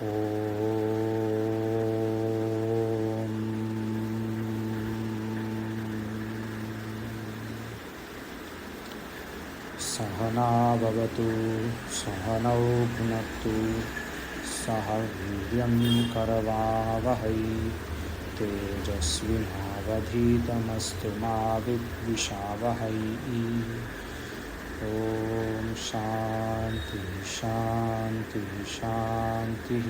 ॐ सहना भवतु सहनौ भुनक्तु सह वीर्यं करवावहै तेजस्विनावधीतमस्तु मा विद्विषावहै। ॐ शान्ति शान्ति शान्तिः।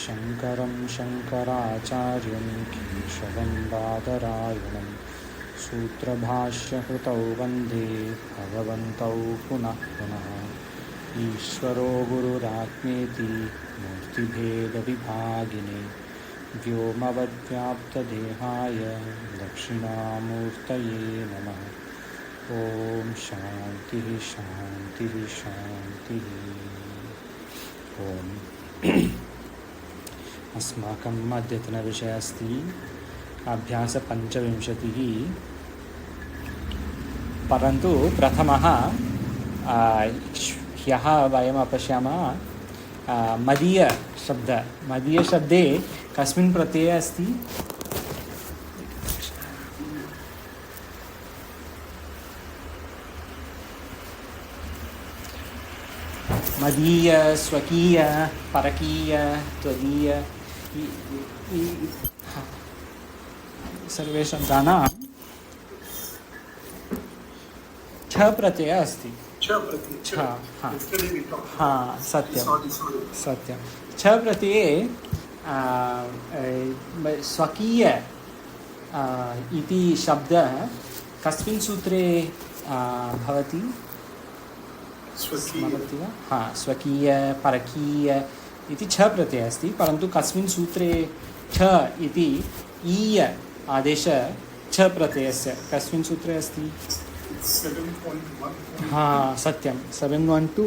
शङ्करं शङ्कराचार्यं केशवं बादरायणं सूत्रभाष्यकृतौ वन्दे भगवन्तौ पुनः पुनः। ईश्वरो गुरुरात्मेति मूर्तिभेदविभागिने व्योमवद्व्याप्तदेहाय दक्षिणामूर्तये नमः। ॐ शान्तिः शान्तिः शान्तिः। ॐ अस्माकम् अद्यतनविषयः अस्ति अभ्यासपञ्चविंशतिः। परन्तु प्रथमः ह्यः वयम् अपश्यामः मदीयशब्दः। मदीयशब्दे कस्मिन् प्रत्यये अस्ति? मदीय, स्वकीय, परकीय, त्वदीय, सर्वे शब्दानां छ प्रत्ययः अस्ति। सत्यं छ प्रत्यये स्वकीय इति शब्दः कस्मिन् सूत्रे भवति? स्मरति वा? स्वकीय परकीय इति छ प्रत्ययः अस्ति, परन्तु कस्मिन् सूत्रे छ इति ईय आदेश छ प्रत्ययस्य कस्मिन् सूत्रे अस्ति? 7.1. सत्यं 712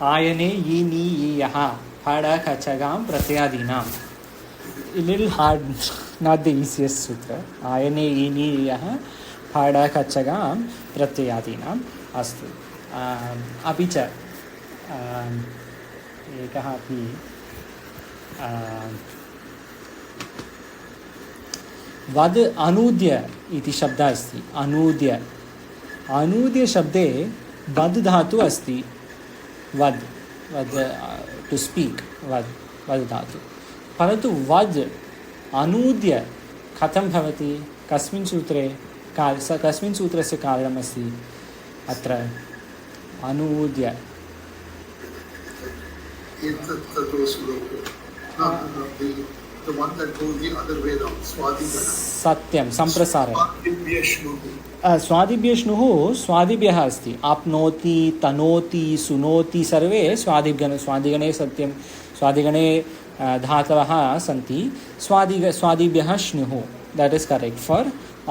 आयने यी नी यः फड खचगां प्रत्ययादीनां। Little hard, not the easiest सूत्र। आयने यी नी यः फड खचगां प्रत्ययादीनाम् अस्तु। अपि च एकः अपि वद् अनूद्य इति शब्दः अस्ति। अनूद्य शब्दे वद् धातु अस्ति। वद् टु स्पीक्, वद् धातु। परन्तु वद् अनूद्य कथं भवति? कस्मिन् सूत्रे कस्मिन् सूत्रस्य कारणमस्ति अत्र? अनूद्य the one that goes the other way around. सत्यं सम्प्रसारणं। स्वादिभ्यश्नुः स्वादिभ्यः अस्ति। आप्नोति, तनोति, सुनोति सर्वे स्वादिगणे सत्यं स्वादिगणे धातवः सन्ति। स्वादिभ्यः श्नुः, that is correct for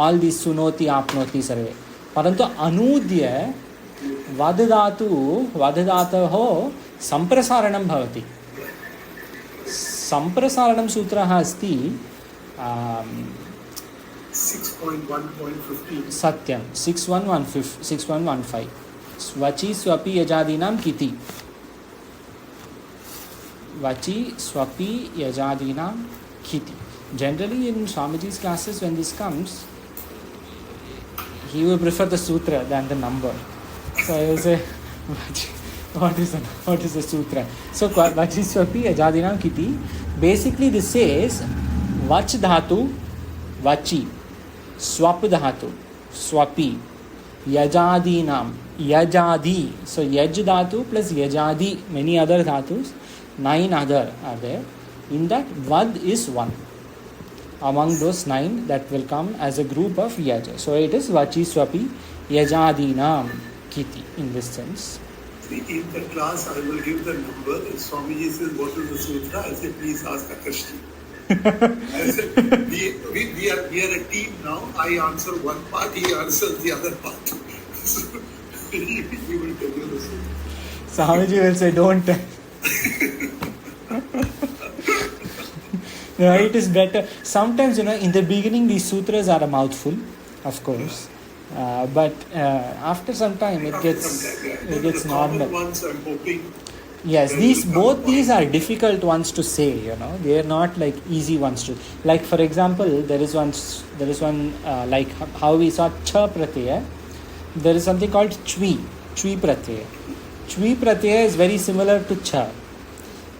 all this सुनोति, आप्नोति सर्वे। परन्तु अनूद्य वद् धातोः सम्प्रसारणं भवति। सम्प्रसारणं सूत्रः अस्ति 6.1.15. सत्यं 6115 स्वचि स्वपि यजादीनां किति। वचि स्वपि यजादीनां किति. Generally in Swamiji's classes, when this comes, he will prefer the sutra than the number. So I will say what is the sutra? So vachi swapi yajadinam kiti. Basically this says vach dhatu vachi, swap dhatu swapi, yajadinam yajadi. So yaj dhatu plus yajadi, many other dhatus, 9 other are there. In that vad is one among those 9 that will come as a group of yaja. So it is vachi swapi yajadinam kiti in this sense. In the class, I will give the number. If Swamiji says, what is the sutra? I say, please ask Akashti. I said, we are a team now. I answer one part, he answers the other part. So, he will tell you the sutra. Swamiji will say, don't tell. No, it is better. Sometimes, in the beginning, these sutras are a mouthful, of course. But after some time, it gets common normal. ones, I'm hoping. Yes, There these will come both a these point. are difficult ones to say. They are not like easy ones to. Like for example, there is one like how we saw cha pratyaya. There is something called chvi pratyaya. Chvi pratyaya is very similar to cha.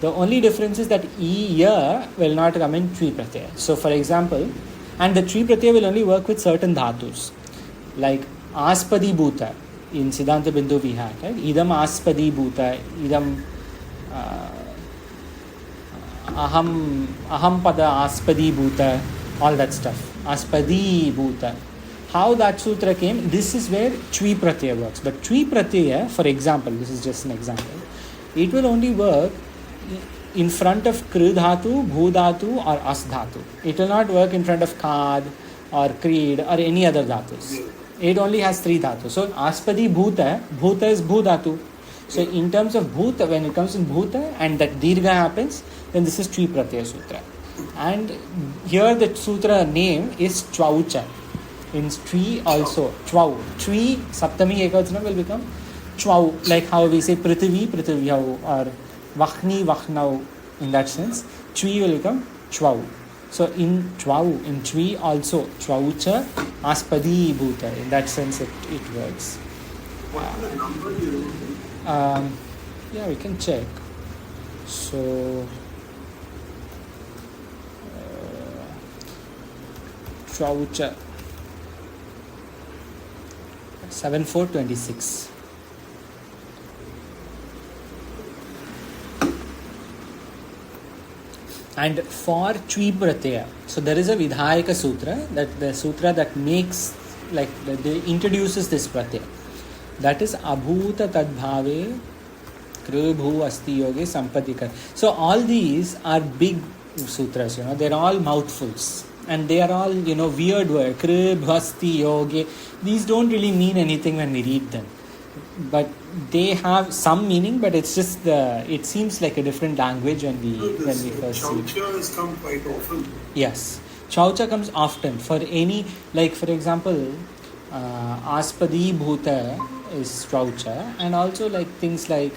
The only difference is that ya will not come in chvi pratyaya. So for example, and the chvi pratyaya will only work with certain dhatus, like aspadi bhuta. In Siddhanta Bindu we had, right? Idam aspadi bhuta, idam aham pada aspadi bhuta, all that stuff. Aspadi bhuta. How that sutra came, this is where chvi pratyaya works. But chvi pratyaya, for example, this is just an example, it will only work in front of kru dhatu, bhu dhatu or as dhatu. It will not work in front of kad or creed or any other dhatus. It only has 3 dhatus. So aspadi bhuta is bhu dhatu. So in terms of bhuta, when it comes in bhuta and that dirgha happens, then this is chvi pratyaya sutra. And here the sutra name is chvaucha. In Chvi also, Chvau. Chvi, Saptami Ekavachanam will become Chvau, like how we say Prithvi, Prithvyau, or Vachni, Vachnau, in that sense. Chvi will become Chvau. So in Chvau, in Chvi also, Chvaucha, Aspadi Bhuta. In that sense it works. What is the number you wrote? Yeah, we can check. So, Chvaucha. 7426. And for Chvi Pratyaya, so there is a Vidhayaka Sutra, that the sutra that makes, like, that introduces this Pratyaya. That is Abhuta Tadbhave Kribhu Asti Yoge Sampatikar. So all these are big sutras, they're all mouthfuls. And they are all, weird words. Krib, Bhasti, Yoge. These don't really mean anything when we read them. But they have some meaning, but it's just it seems like a different language when we first see it. Chaucha has come quite often. Yes. Chaucha comes often. For any, like for example, Aspadi Bhuta is Chaucha. And also like things like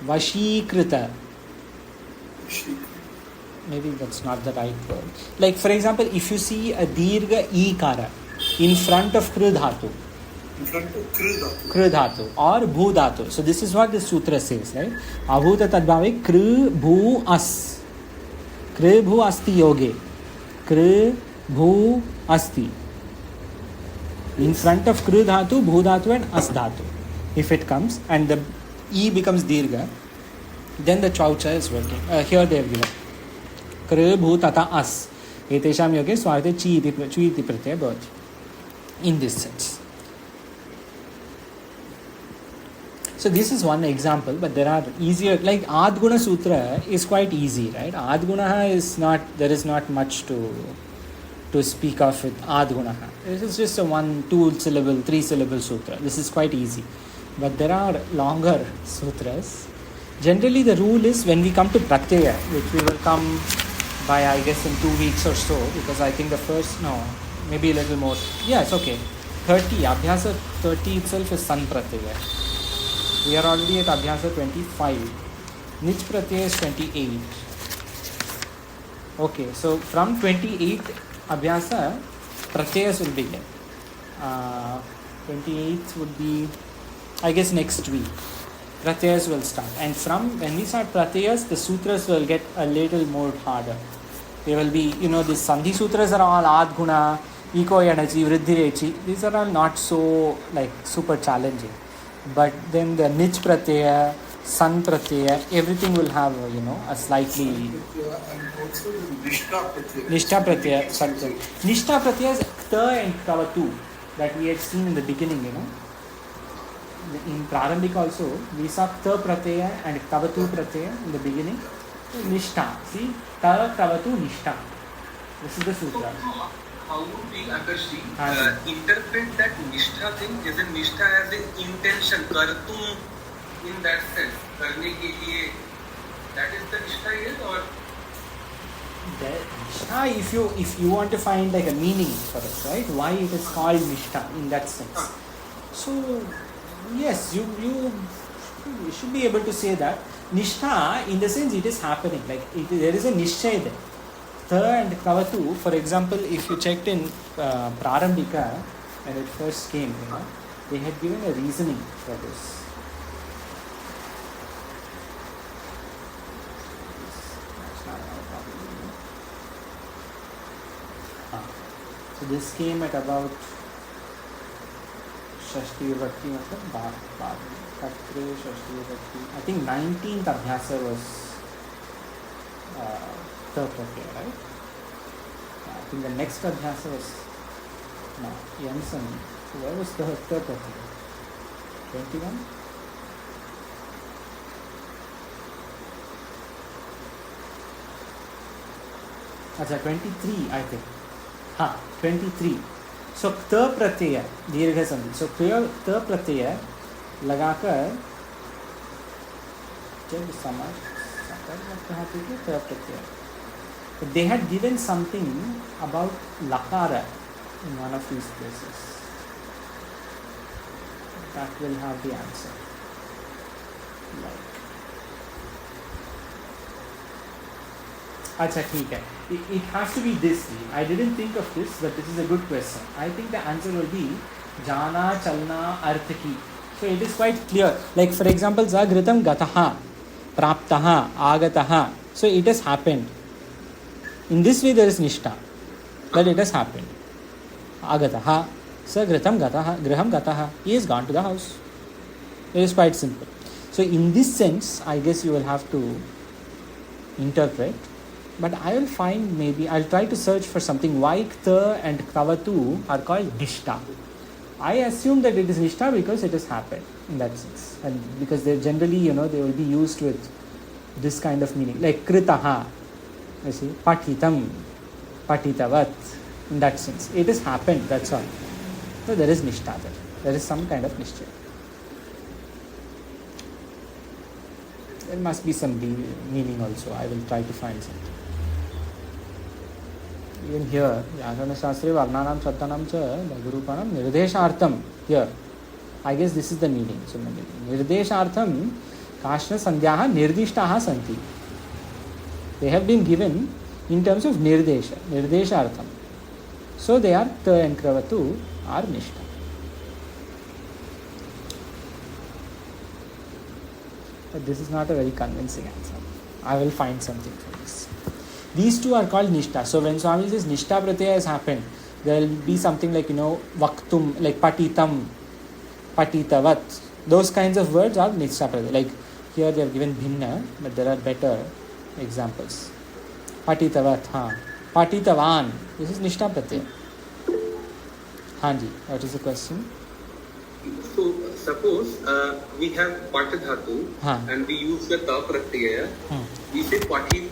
Vashikrita. Maybe that's not the right word. Like for example, if you see a dirgha ikara in front of kru dhatu. In front of kru Dhatu or bhu dhatu. So this is what the sutra says, right? Abhuta tadbhave kru bhu as. Kru bhu asti yoge. Kru bhu asti. In front of kru dhatu, bhu dhatu and as dhatu. If it comes and the e becomes dirgha, then the chaucha is working. Here they have given. Kru bhu tata as. Etesham yoge swarte chi iti pratyaya bhavati. In this sense. So this is one example, but there are easier, like Adguna Sutra is quite easy, right? Adgunaha is not, there is not much to speak of with Adgunaha. This is just a 1-2 syllable, 3 syllable sutra. This is quite easy. But there are longer sutras. Generally the rule is when we come to Pratyaya, which we will come by I guess in 2 weeks or so, because I think the first, maybe a little more. Yeah, it's okay. 30, Abhyasa 30 itself is San Pratyaya. We are already at Abhyasa 25. Nich Pratyaya is 28. Okay, so from 28 Abhyasa, Pratyayas will begin. 28th would be, I guess, next week. Pratyayas will start. And from when we start Pratyayas, the sutras will get a little more harder. They will be, the Sandhi sutras are all Adguna, Eko Yanachi, Vriddhirechi. These are all not so, super challenging. But then the Nich Pratyaya, San Pratyaya, everything will have, a slightly... And also the Nishtha Pratyaya. Nishtha Pratyaya, Satya. Nishtha Pratyaya is Kta and Kavatu that we had seen in the beginning, In Prarambhika also, we saw Kta Pratyaya and Kavatu Pratyaya in the beginning. Nishtha. See? Ta, Kavatu, Nishtha. This is the sutra. How would we, Akarshi, interpret that Nishtha thing? Is it Nishtha as an intention, kartum in that sense, karne ke liye, that is the Nishtha is, or? if you want to find like a meaning for it, right? Why it is called nishtha in that sense. So yes, you should be able to say that nishtha in the sense it is happening. Like there is a nishchay there. Tha and kavatu, for example, if you checked in Prarambhika when it first came, they had given a reasoning for this. So this came at about Shashti Vibhakti, Tatre Shashti Vibhakti. I think 19th Abhyasa was third Pratyaya, right? I think the next Abhyasa was Janssen. So where was the third Pratyaya? 21? Acha, 23 I think. 23. So त प्रत्यय दीर्घ संधि. So त प्रत्यय लगाकर जब समाज त प्रत्यय. They had given something about lakara in one of these places. That will have the answer. Like. अच्छा ठीक है. It has to be this. I didn't think of this, but this is a good question. I think the answer will be jana, chalna, arthaki. So it is quite clear. Like for example, zagritam gataha, praptaha, agataha. So it has happened. In this way there is nishtha. But it has happened. Agataha, sagritam gataha, griham gataha. He has gone to the house. It is quite simple. So in this sense, I guess you will have to interpret. But I will find I'll try to search for something why Kta and Kavatu are called Nishta. I assume that it is Nishta because it has happened in that sense. And because they generally, they will be used with this kind of meaning. Like Kritaha, you see, Patitam, Patitavat, in that sense. It has happened, that's all. So there is Nishta there. There is some kind of Nishta. There must be some meaning also. I will try to find something. Even here, Vyakana Shastre Varnanam Sattanam Cha Bhagarupanam Nirdeshartham. Here, I guess this is the meaning. So, Nirdeshartham Kashna Sandhyaha Nirdishtaha Santi. They have been given in terms of Nirdesha, Nirdeshartham. So, they are Ta and Kravatu are Nishta. But this is not a very convincing answer. I will find something for this. These two are called Nishta. So when Swami says Nishta Pratyaya has happened, there will be something like, Vaktum, like Patitam, Patitavat. Those kinds of words are Nishta Pratyaya. Like here they have given Bhinna, but there are better examples. Patitavat, Patitavan. This is Nishta Pratyaya. Hanji, what is the question? So suppose we have Patadhatu and we use the Ta Pratyaya, we say Patita.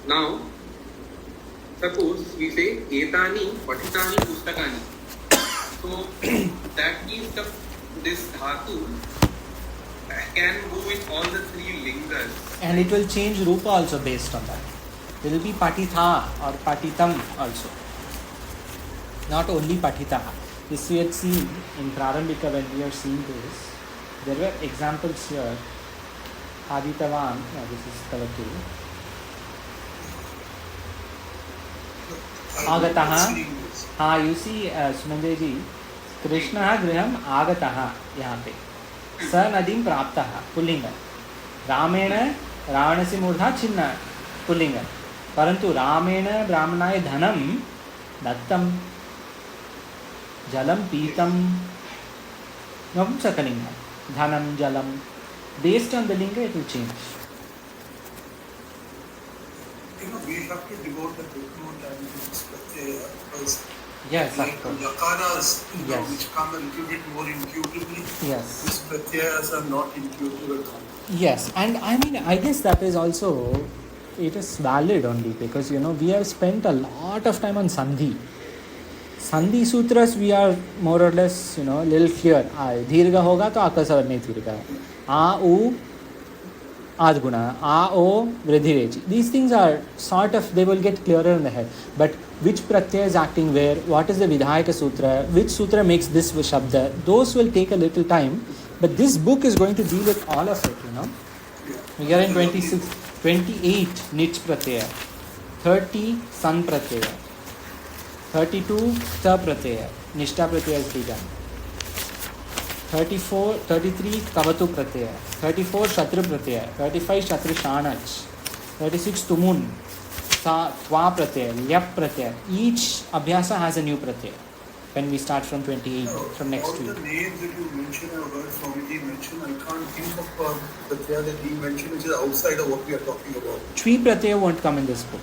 Now, suppose we say Etani, Patitani, Pustakani. So that means this Dhatu can go in all the three lingas. And it will change Rupa also based on that. There will be Patitha or Patitam also. Not only Patitha. This we had seen in Prarambhika when we are seeing this. There were examples here. Aditavan, this is Kavatu. Agataha. You see, Sumandeji, Krishna Griham Agataha. Yahan pe. Sa Nadim Praptaha. Pullinga. Ramena Ravanasi Murdha Chinna. Pullinga. Parantu Ramena Brahmanaya Dhanam Dattam. Jalam Pitam Navamsakalinga. Dhanam Jalam. Based on the linga, it will change. We have to devote a bit more time to this pratyaya because Yes, like of course. yakaras, Yes. which come a little bit more intuitively. Yes. These pratyayas are not intuitive at all. Yes, and I guess that is also, it is valid only because, we have spent a lot of time on Sandhi. Sandhi Sutras, we are more or less, little clear. Dhirga hoga to akasar nahi dhirga. A, U, Adguna, A, O, Vridhirechi. These things are sort of, they will get clearer in the head. But which pratyaya is acting where, what is the Vidhayaka Sutra, which Sutra makes this Shabda, those will take a little time. But this book is going to deal with all of it, you know. We are in 26, 28 Nich Pratyaya, 30 San Pratyaya, 32 Ta Pratyaya, Nishta Pratyaya is begun. 33 Kavatu Pratyaya, 34 Shatru Pratyaya, 35 Shatru Shanach, 36 Tumun, Twa Pratyaya, Lyap Pratyaya. Each Abhyasa has a new Pratyaya when we start from 28, from next all week. All the names that you mentioned, I've heard Swamiji mention, I can't think of Pratyaya that he mentioned which is outside of what we are talking about. Chvi Pratyaya won't come in this book.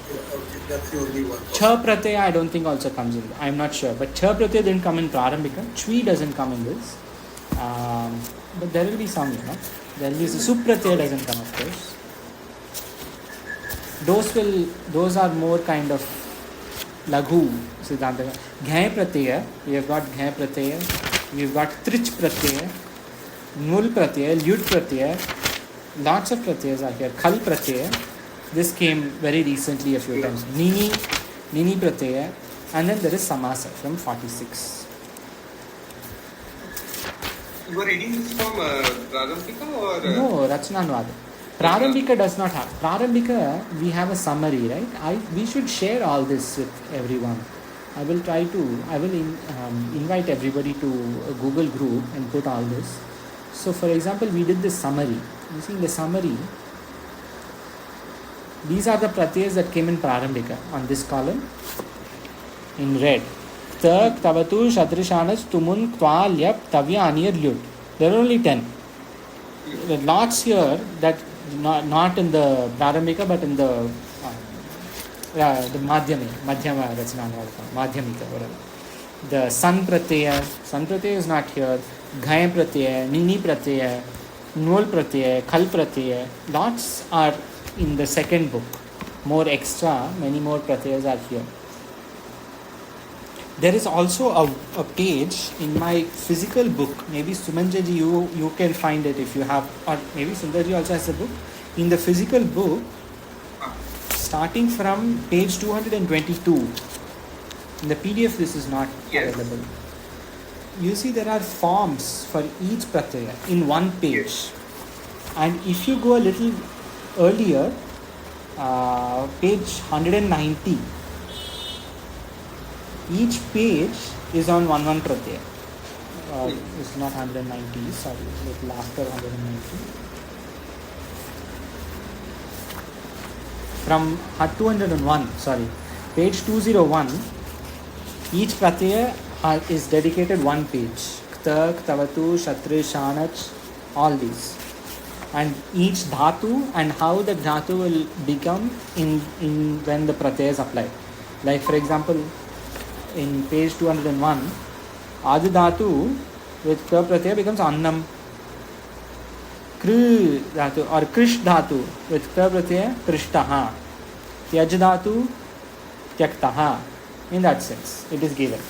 Yeah, okay, that's the only one. Cha Pratyaya I don't think also comes in. I'm not sure. But Cha Pratyaya didn't come in Prarambhika. Chvi doesn't come in this. But there will be some, you know. There will be Supratyaya doesn't come, of course. Those are more kind of Laghu Siddhanta. Ghai Pratyaya, we have got Ghai Pratyaya, we have got Trich Pratyaya, Nul Pratyaya, Lyut Pratyaya. Lots of Pratyayas are here. Khal Pratyaya. This came very recently a few times. Nini Pratyaya. And then there is Samasa from 46. You are reading this from Prarambhika or? No, Rachananvada. Prarambhika does not have. Prarambhika, we have a summary, right? We should share all this with everyone. I will invite everybody to a Google group and put all this. So, for example, we did this summary. You see, in the summary, these are the pratyas that came in Prarambhika on this column in red. Tak, Tavatu, Shatrishanach, Tumun, Twa, Lyap, Tavya, Anir, Lyut. There are only 10. There are lots here that not in the Prarambhika but in the Madhyama Madhyamika, whatever. The San Pratyaya is not here. Ghai Pratyaya, Nini Pratyaya, Nol Pratyaya, Khal Pratyaya. Lots are in the second book. More extra, many more pratyayas are here. There is also a page in my physical book. Maybe Sumanjaji, you can find it if you have, or maybe Sundarji also has a book. In the physical book, starting from page 222, in the PDF this is not available. You see there are forms for each pratyaya in one page. And if you go a little earlier, page 190, each page is on one pratyaya. It's not 190, sorry, a little after 190. From 201, sorry, page 201, each pratyaya is dedicated one page. Ktak, Tavatu, Shatri, Shanach, all these. And each dhatu and how the dhatu will become in when the pratyaya is applied. Like for example, in page 201, Adi dhatu with ka pratyaya becomes annam. Kri dhatu or krish dhatu with ka pratyaya krishtaha. Tyaj dhatu tyaktaha. In that sense, it is given.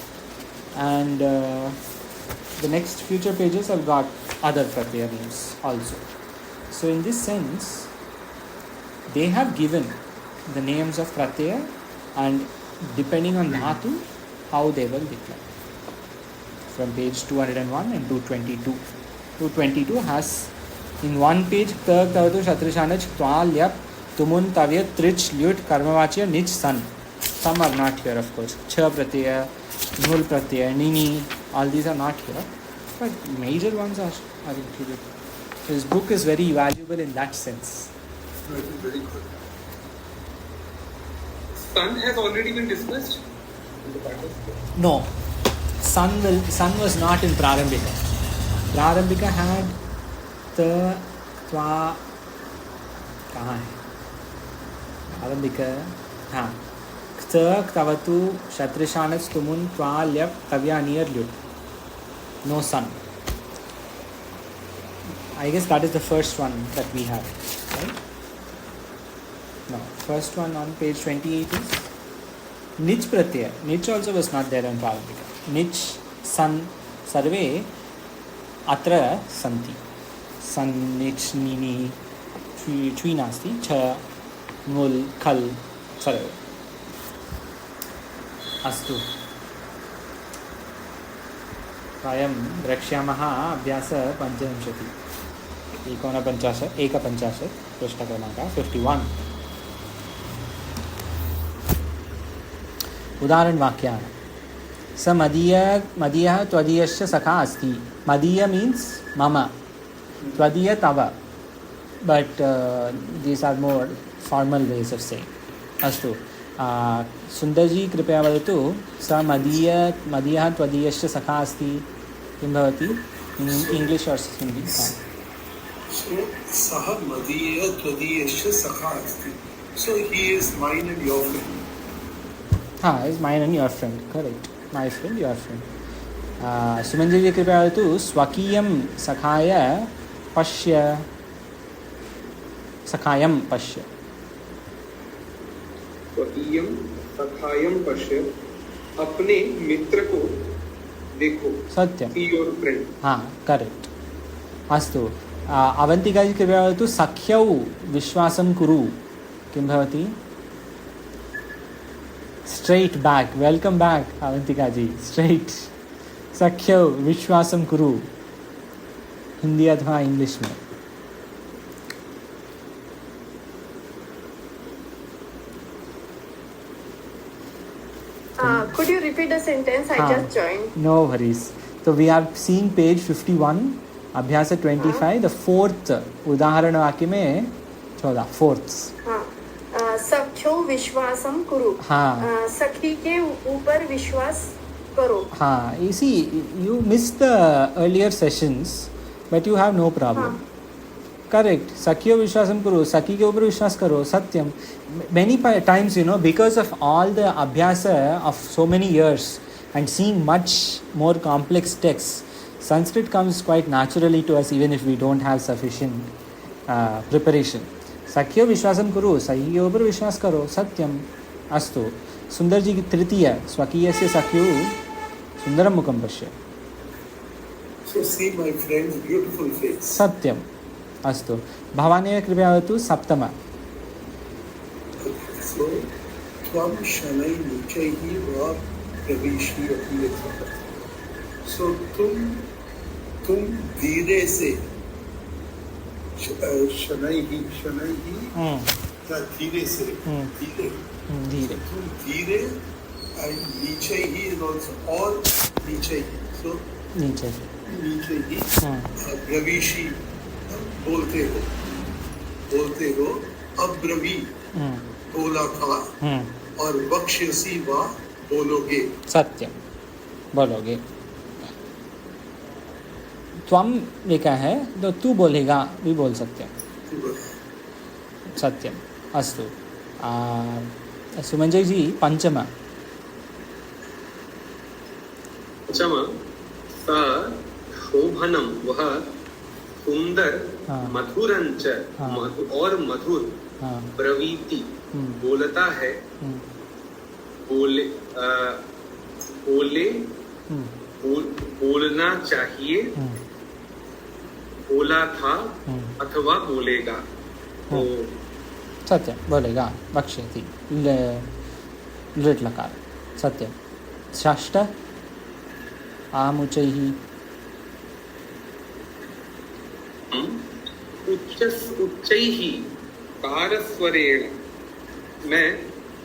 And the next future pages have got other pratyaya names also. So in this sense, they have given the names of pratyaya and depending on dhatu, how they will declare. From page 201 and 222. 222 has in one page Tak, Tavatu, Shatrishanach, Twa, Lyap, Tumun, Tavya, Trich, Lyut, Karmavachya, Nich, San. Some are not here, of course. Cha pratyaya, Nul pratyaya, Nini, all these are not here. But major ones are included. His book is very valuable in that sense. No, it is very good. Sun has already been discussed. No. Sun was not in Prarambhika. Prarambhika had the Twa. Kahan hai? Prarambhika. हाँ. Ktak, Tavatu, Shatrishanach, Tumun, Twa, Lyap, Tavya, Anir, Lyut. No Sun. I guess that is the first one that we have, right? No, first one on page 28 is Nich Pratyaya. Nich also was not there in Prarambhika. Nich, San, Sarve, Atra, Santi. San, Nich, Nini, छुई नास्ति छ ङुल् खल् सर्वे अस्तु वयं द्रक्ष्यामः अभ्यास 55 एकपञ्चाशत् पृष्ठक्रमाङ्कः 51 उदाहरणवाक्यानि स मदीयः त्वदीयश्च सखा अस्ति मदीय मीन्स् मम त्वदीय तव but these are more formal ways of saying अस्तु सुन्दरजी कृपया वदतु स मदीयः त्वदीयश्च सखा अस्ति किं भवति इंग्लिश और हिंदी सः मदीयः त्वदीयश्च सखा अस्ति so he is mine and your friend is mine and your friend correct my friend your friend सुमंजी जी कृपया वदतु स्वकीयं सखाय पश्य सखायं पश्य स्वकीयं सखायं पश्य अपने मित्र को देखो सत्यं see your friend करेक्ट अस्तु अवन्तिका जी कृपया वदतु सख्यौ विश्वासं कुरु किं भवति straight back welcome back Avantika ji straight सख्यौ विश्वासं कुरु हिंदी अथवा इंग्लिश में Could you repeat the sentence? I just joined. No worries. So we are seeing page 51, अभ्यास 25, the fourth उदाहरण वाक्य में 14 fourth. सख्यो विश्वासम कुरु. सखी के ऊपर विश्वास करो. You see, you missed the earlier sessions, but you have no problem. Correct. Sakyo Vishwasam Kuru. Saki ke upar Vishwas karo. Satyam. Many times, because of all the abhyasa of so many years and seeing much more complex texts, Sanskrit comes quite naturally to us even if we don't have sufficient preparation. Sakyo Vishwasam Kuru. Saki ke upar Vishwas karo. Satyam. Astu. Sundar ji ki tritiya. Swakiyasya Sakyo. Sundaram Mukam Pashya. So see my friend's beautiful face. Satyam. अस्तु भवानेव कृपया वदतु सप्तम so त्वं शनैः नीचैः वा प्रविशि अपि यथा so तुम धीरे से शनैः या धीरे से धीरे तुम धीरे and नीचैः is also और नीचैः so नीचैः प्रविशि बोलते हो अब्रवी बोला था और बक्ष्यसि वा बोलोगे सत्यम बोलोगे त्वम लिखा है तो तू बोलेगा भी बोल सकते हैं सत्यम अस्तु सुमंजय जी पंचम सा शोभनम वह सुंदर मधुरंच और मधुर प्रवृत्ति बोलता है बोलना चाहिए बोला था अथवा बोलेगा सत्यम बोलेगा वक्ष्यति लृट् लकार सत्यम षष्ठ आमुचैः उच्चैः कारस्वरेण मैं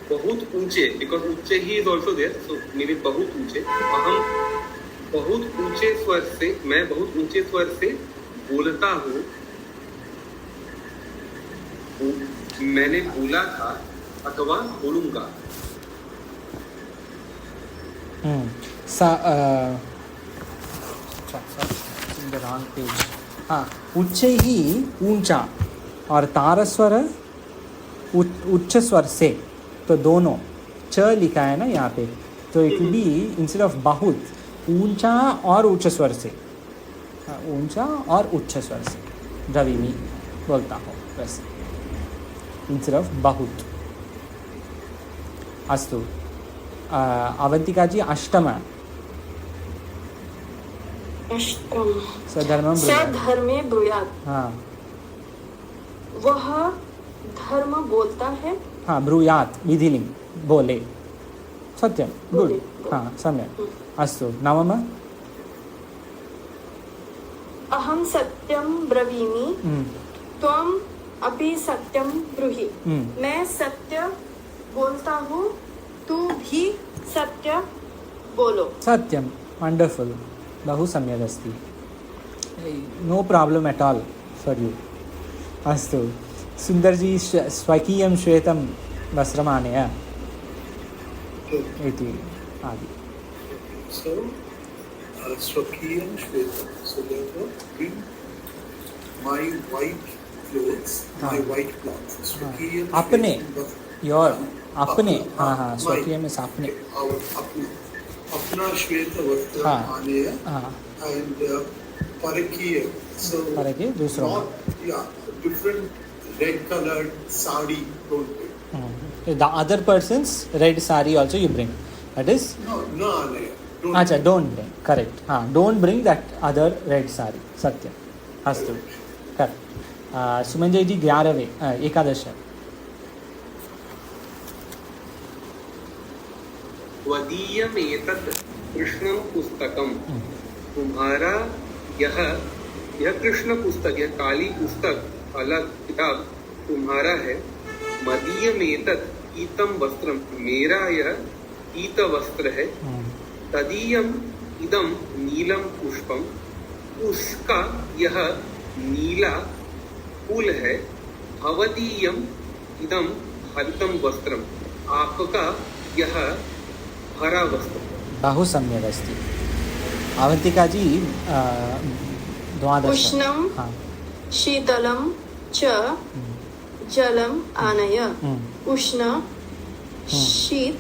बहुत ऊंचे बिकॉज उच्चैः is also there so meaning बहुत ऊंचे अहम बहुत ऊंचे स्वर से मैं बहुत ऊंचे स्वर से बोलता हूँ मैंने बोला था अथवा बोलूंगा उच्च ही ऊंचा और तारस्वर उच्च स्वर से तो दोनों च लिखा है ना यहाँ पे तो it will be instead of बहुत ऊंचा और उच्च स्वर से ऊंचा और उच्च स्वर से रवि में बोलता हूँ वैसे इंस्टेड ऑफ बहुत अस्तु अवंतिका जी अष्टम सधर्मे ब्रूयात् वह धर्म बोलता है. हाँ, ब्रूयात् विधिलिंग, बोले. सत्यं, गुड. बोले. हाँ, सम्यक्. अस्तु, नवम. अहं सत्यं ब्रवीमि, त्वम् अपि सत्यं ब्रूहि. मैं सत्य बोलता हूँ, तू भी सत्य बोलो. सत्यं, वंडरफुल. बहु सम्यक् अस्ति. No problem at all for you. अस्तु, सुन्दरजी स्वकीयं श्वेतं वस्त्रम् आनय इति आदि. So, Swakiyam Shvetam. So therefore, bring my white clothes, my white clothes. Swakiyam अपने, Shvetam. your, अपने. हाँ हाँ, स्वकीयम is अपने. Our अपने. अपना श्वेत वस्त्र आनेय. And Parakiya. So, Parakiya, दूसरा. not, yeah, different red colored sari don't bring. The other person's red sari also you bring. That is? No आनेय. अच्छा, don't bring. Correct. हाँ, don't bring that other red sari. सत्यम. अस्तु. Correct. सुमंजय जी 11वें 11. त्वदीयमेतत् कृष्णं पुस्तकं. तुम्हारा यह कृष्ण पुस्तक, यह काली पुस्तक, अलग किताब तुम्हारा है. मदीयमेतत् पीतम वस्त्रम, मेरा यह पीत वस्त्र है. तदीयम इदम नीलम पुष्पम, उसका यह नीला फूल है. भवदीयम इदम हरितम वस्त्रम, आपका यह हरा वस्त्र. बहु सम्यक् अस्ति. अवन्तिका जी 12. उष्णं शीतलं च जलम आनय. उष्ण शीत,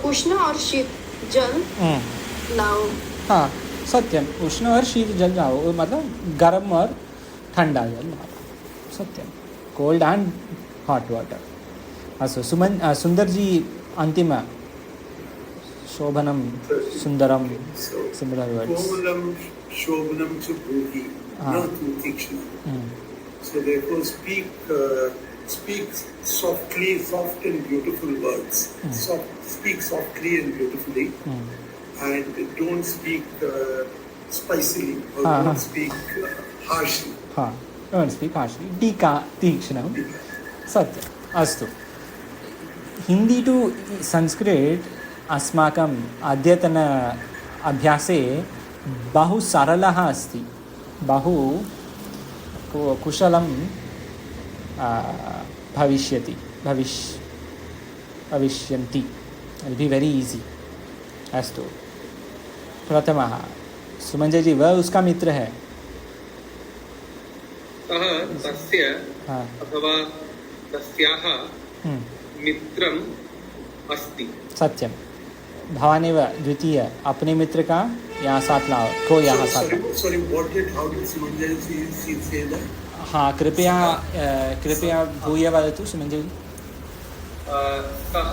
उष्ण और शीत जल लाओ. हाँ, सत्यम. उष्ण और शीत जल लाओ, मतलब गर्म और ठंडा जल लाओ. सत्यम. Cold and hot water. अस्तु, सुंदर जी अंतिम. शोभनम, सुंदरम, सिमिलर वर्ड्स. कोमलम शोभनम च ब्रूहि, न तु तीक्ष्णम. So therefore speak softly, soft and beautiful words. Speak softly and beautifully, and don't speak spicily or don't speak harshly. हाँ, don't speak harshly. तीक्ष्णम. सत्यम्. अस्तु. हिंदी टू संस्कृत अस्माकम् अद्यतन अभ्यासे बहु सरलः अस्ति. बहु कुशलं भविष्यन्ति. It'll be very easy. अस्तु. प्रथमः, सुमंजय जी, वह उसका मित्र है. सः तस्य अथवा तस्याः मित्रम् अस्ति. सत्यम. भवानेव द्वितीय. अपने मित्र का यहाँ साथ लाओ. को यहाँ साथ. Sorry, how did Sumanjay say that? हाँ, कृपया भूय वदतु सुमंजय जी. सः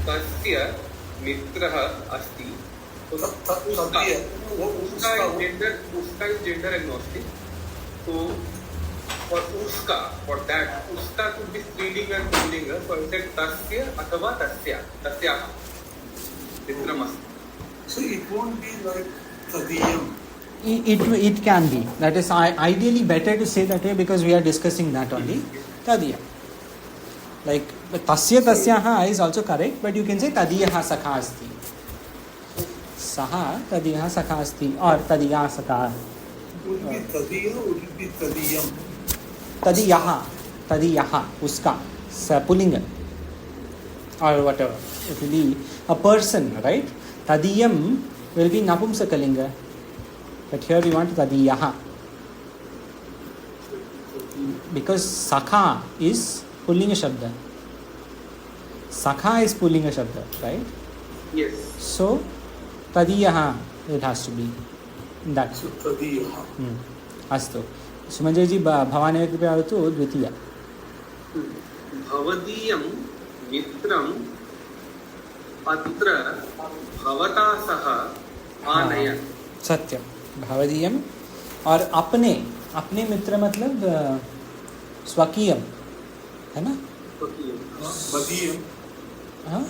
तस्य मित्रः अस्ति. उसका जेंडर एग्नोस्टिक. तो for that uska could be स्त्रीलिंग and pulling. So I said tasya अथवा tasyaः मित्रम् अस्ति. So it won't be like tadiyam. It can be. That is ideally better to say that way because we are discussing that only. Tadiyam. Like tasya tasyaha is also correct, but you can say tadiyaha sakha asti. Saha tadiyaha sakha asti or tadiyaha sakha. Would it be tadiya or would it be tadiyam? तदियः उसका pulling or whatever. It will be a person, right? Tadiyam will be napumsakalinga, but here we want tadiyah because sakha is pullinga shabda. Sakha is pullinga shabda, right? Yes. So tadiyah it has to be that. So tadiyah. अस्तु. सुमंजय जी भवानेव कृपया वदतु द्वितीय. भवदीयं मित्रम् अत्र भवता सह आनय. सत्यं. भवदीयम् और अपने अपने मित्र मतलब स्वकीयम है ना. Madhyam. हाँ,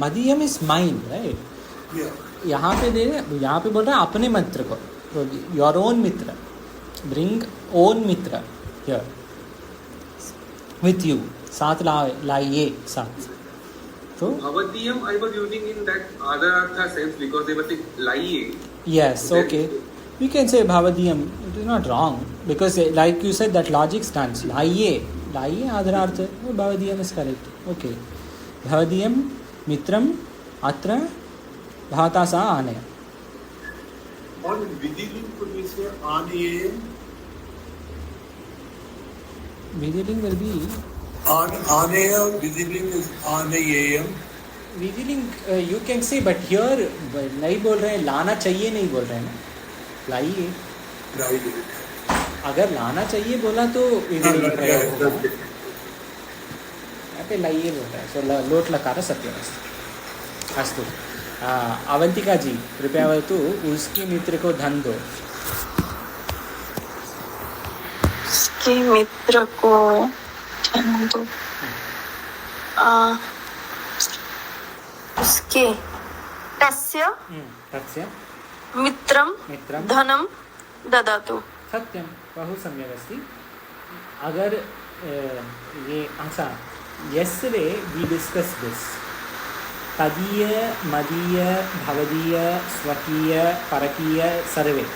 मदीयम इज माइन राइट. Yeah. यहाँ पे बोल रहा है अपने मित्र को, your own Mitra, bring own Mitra here with you, साथ लाइए साथ. तो Bhavadiyam I was using in that Adarartha sense because they were saying lying. yes, okay, we can say bhavadiyam. It is not wrong because like you said that logic stands. लाइए आदरार्थ, bhavadiyam is correct. Okay, bhavadiyam mitram atra bhavata sa आने. Or in Vidiling, could we say Anayam? Vidiling will be Anaya, Vidiling is Anayam. विदिलिंग you can say, but here नहीं बोल रहे हैं, लाना चाहिए नहीं बोल रहे हैं ना, लाइए. Right. अगर लाना चाहिए बोला तो विदिलिंग प्रयोग होगा. यहाँ पे लाइए बोल रहा है, सो लोट लकार सत्यमस्तु. अस्तु, अवंतिका जी कृपया वस्तु उसके मित्र को धन दो. उसके मित्र को धन दो. उसके तस्य तस्य मित्रं मित्रं धनं ददातु. सत्यम, बहु सम्यक् अस्ति. अगर ये ऐसा yesterday we discussed this, तदीय मदीय भवदीय स्वकीय परकीय सर्वे.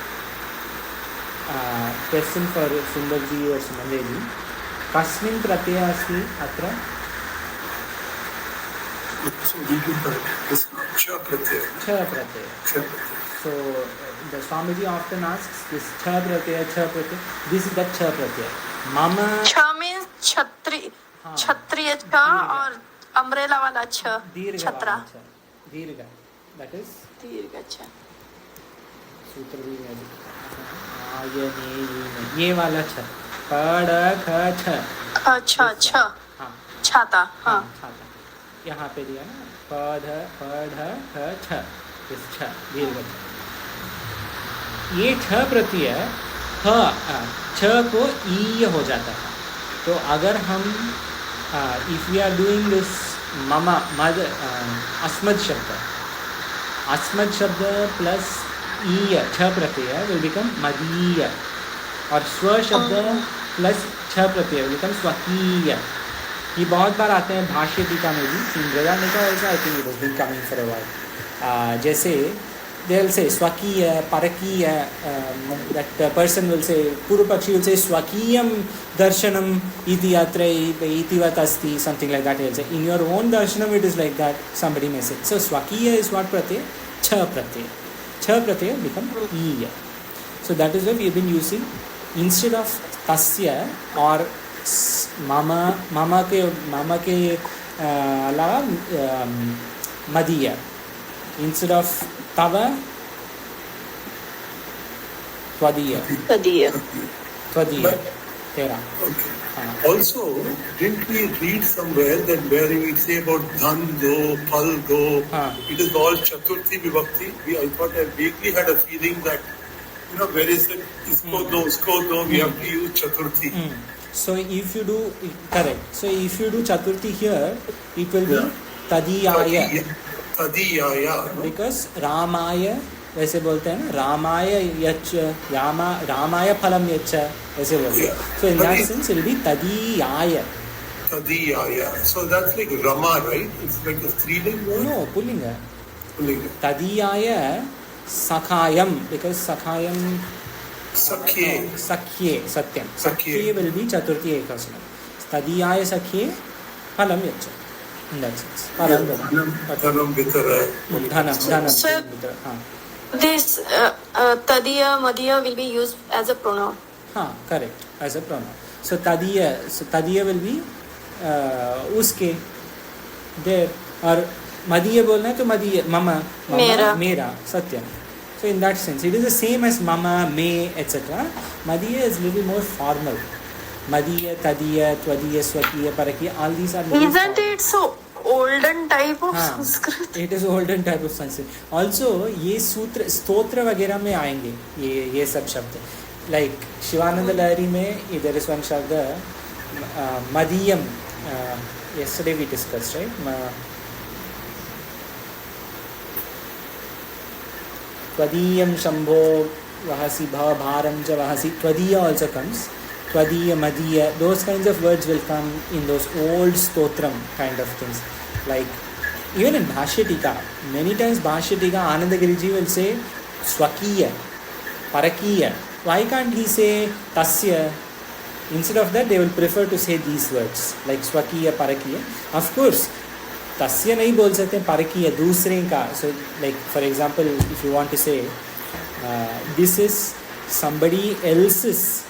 क्वेश्चन फॉर सुंदर जी और सुमंदे जी, कस्मिन् प्रत्यय अस्ति अत्र? So we can correct this Cha Pratyaya. छ प्रत्यय. Cha Pratyaya. So the Swamiji often asks this cha pratyaya, this is that cha pratyaya. Mama छ means छत्री, क्षत्रिय छ और अम्ब्रेला वाला छ, दीर्घ छत्रा. वाला छ, दीर्घ, that is दीर्घ छ. सूत्र भी है ये वाला छ, पड़ ख छ, छ छ हाँ छाता. हाँ, छाता. यहाँ पे दिया ना पढ़ ख छ, इस छ दीर्घ छ. ये छ प्रत्यय छ को ई हो जाता है. तो अगर हम if we are doing this मम मद अस्मद शब्द प्लस ईय छ प्रत्यय विल बिकम मदीय, और स्व शब्द प्लस छ प्रत्यय विल बिकम स्वकीय. ये बहुत बार आते हैं भाष्य टीका में भी. इंद्रजा ने कहा ऐसा, I think it has been coming for a while. जैसे they will say swakiya parakiya, that person will say, Purupakshi will say swakiyam darshanam iti atra itivat asti, something like that. He will say in your own darshanam it is like that, somebody may say. So swakiya is what pratyay? Cha pratyay become iya. So that is why we have been using, instead of tasya or mama ke alawa madiya, instead of tava tvadiya tera. Also, didn't we read somewhere that where we say about dhan do, phal do, it is all chaturthi vibhakti? I thought I vaguely had a feeling that, where is it isko do, usko do, we have to use chaturthi. So if you do correct, so if you do chaturthi here, it will be tadiyaya. Because रामाय वैसे बोलते हैं ना, रामाय यच्च रामाय फलम यच्च वैसे बोलते हैं. So in that sense it will be तदीयाय. So that's like Rama, right? It's like a स्त्रीलिंग. No, पुल्लिंग. तदीयाय सखायम, because सखायम सख्ये सत्यम, सख्ये will be चतुर्थी एकवचन. तदीयाय सख्ये फलम यच्च. In that sense. Dhanam. So this tadiya madiya will be used as a pronoun. Correct, as a pronoun. So tadiya will be uske there, or madiya बोलना है तो madiya mama मेरा सत्यम. So in that sense it is the same as mama, me, etc. Madiya is little more formal. Madiya, tadiya, tvadiya, swakiya, parakiya, all these are. Isn't it so olden type of Sanskrit? It is olden type of Sanskrit. Also ये सूत्र स्तोत्र वगैरह में आएंगे ये सब शब्द. like Shivananda Lahiri mein there is one shabda madiyam, yesterday we discussed, right? Twadiyam shambho vahasi bharam ja vahasi. Twadiya also comes. Twadiya, Madiya, those kinds of words will come in those old stotram kind of things. Like even in Bhashya Tika, many times Bhashya Tika, Anandagiriji will say Swakiya, Parakiya. Why can't he say Tasya? Instead of that, they will prefer to say these words like Swakiya, Parakiya. Of course, Tasya nahi bol sakte, Parakiya, दूसरे का. So like for example, if you want to say this is somebody else's,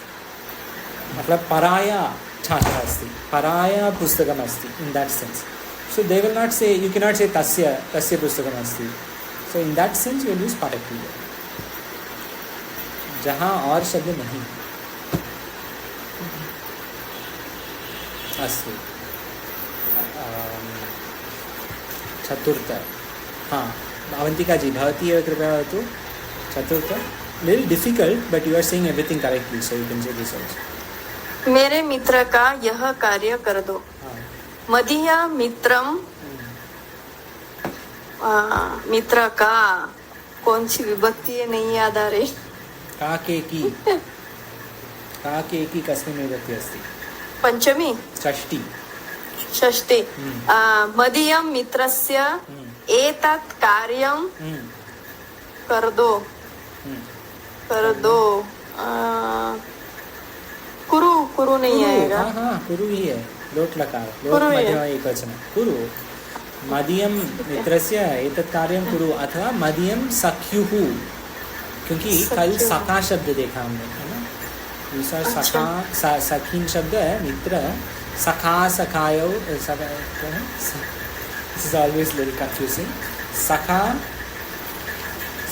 मतलब पराया छात्रा अस्ति, पराया पुस्तकम अस्ति, in that sense. So they will not say, you cannot say tasya पुस्तकम अस्ति. So in that sense you will use parakiya, जहाँ और शब्द नहीं. अस्तु. चतुर्थ, हाँ अवंतिका जी भवती एव कृपया वदतु. चतुर्थ, little difficult but you are saying everything correctly, so you can say this also. मेरे मित्र का यह कार्य कर दो. मदीय मित्रम, मित्र का कौन सी विभक्ति है नहीं याद आ रही. का के की कस्मिन् विभक्ति अस्ति? पंचमी, षष्ठी. षष्ठी. मदीय मित्रस्य एतत् कार्यं कर दो. कर दो. कुरु, कुरु नहीं आएगा. हाँ कुरु ही है. लोट लकार, लोट मध्यम एकवचन. कुरु. मदीयम मित्रस्य एतत् कार्यं कुरु अथवा मदीयम सख्युः, क्योंकि कल सखा शब्द देखा हमने, है ना. दूसरा सखा, सखीन शब्द है. मित्र सखा, सखायो, this is always little confusing. सखा,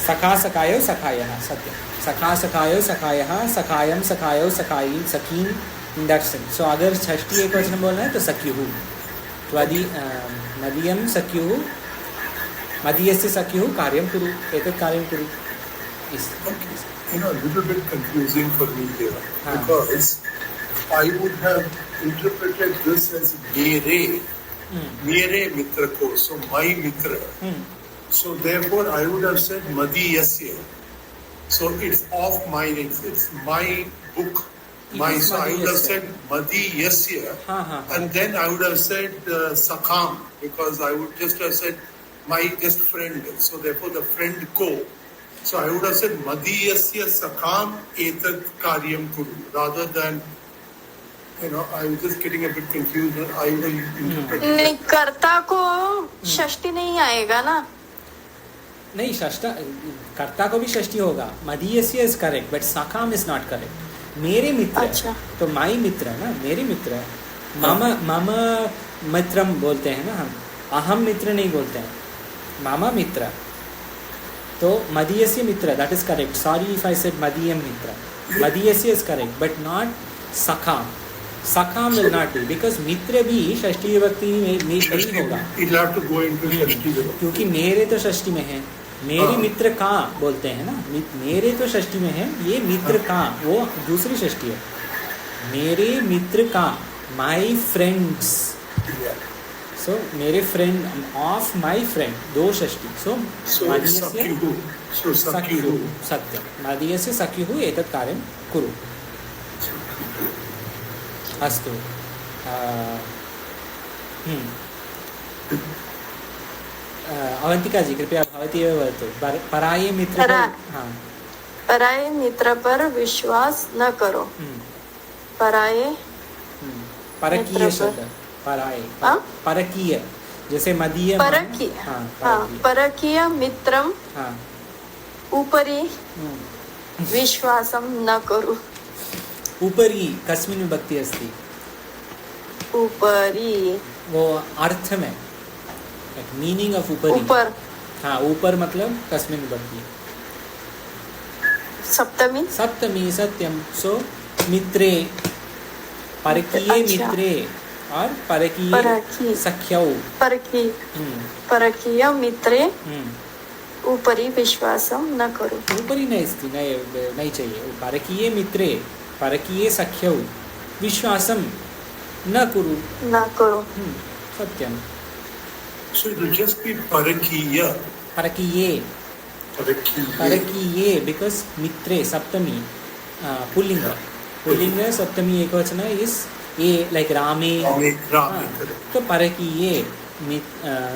सखा सखायो सखायः. सत्य. सखा सखायो सखायः, सखायम सखायो सखाई, सखीन, इन दैट सेंस. सो अगर षष्ठी एक वचन बोलना है तो सख्युः. त्वदि मदीयम सख्युः, मदीयस्य सख्युः कार्यं कुरु, एतत् कार्यं कुरु. You know, a little bit confusing for me here, because I would have interpreted this as mere mitra ko, so my mitra. So therefore I would have said madiyasya. So it's of mine, it's my book. My, so I would have said madiyasya, and then I would have said sakham, because I would just have said my just friend. So therefore the friend ko. So I would have said madiyasya sakham etat karyam kuru, rather than, you know, I was just getting a bit confused. I will interpret. नहीं, कर्ता को षष्ठी नहीं आएगा ना. नहीं, षष्ठा कर्ता को भी षष्ठी होगा. मदीयस्य इज करेक्ट बट सखाम इज नॉट करेक्ट. मेरे मित्र. अच्छा. तो माई मित्र ना, मेरे मित्र. मम मित्रम बोलते हैं ना हम, अहम मित्र नहीं बोलते हैं. मामा मित्र. तो मदीयस्य मित्र, that is correct. Sorry if I said मदीयम मित्र. मदीयस्य इज करेक्ट बट नॉट सखाम. सखाम विल नॉट बी, बिकॉज मित्र भी षष्ठी विभक्ति में नहीं होगा, क्योंकि मेरे तो षष्ठी में है. मेरे मित्र का बोलते हैं ना, मेरे तो षष्ठी में है, ये मित्र का वो दूसरी षष्ठी है. मेरे मित्र का, माई फ्रेंड्स. सो मेरे फ्रेंड, ऑफ माई फ्रेंड, दो षष्ठी. सो मदीयस्य सख्युः. सत्यं. मदीयस्य सख्युः एतत् कार्यं कुरु. अस्तु. अवंतिका जी कृपया भवती एव वदतु. पराये मित्र, हाँ, पराये मित्र पर विश्वास न करो. पराये, परकीय शब्द. पराये, परकीय, जैसे मदीय, परकीय. हाँ, परकीय मित्रम उपरि विश्वासं न करो. उपरि कस्मिन् विभक्ति अस्ति? उपरि वो अर्थ में, मीनिंग ऑफ उपरि. ऊपर. हाँ, ऊपर मतलब कस्मिन् विभक्ति? सप्तमी. सप्तमी. सत्यम. सो मित्रे, परकीय मित्रे और परकीय सख्यौ. परकीय मित्रे उपरि विश्वासं न करो. उपरि नहीं चाहिए. परकीये मित्रे परकीये सख्यौ विश्वासं न कुरु. न करो. सत्यम. So it will just be parakiya. परकीये. परकीये because मित्रे सप्तमी पुल्लिंग. पुल्लिंग सप्तमी एकवचन is ए like रामे. तो परकीये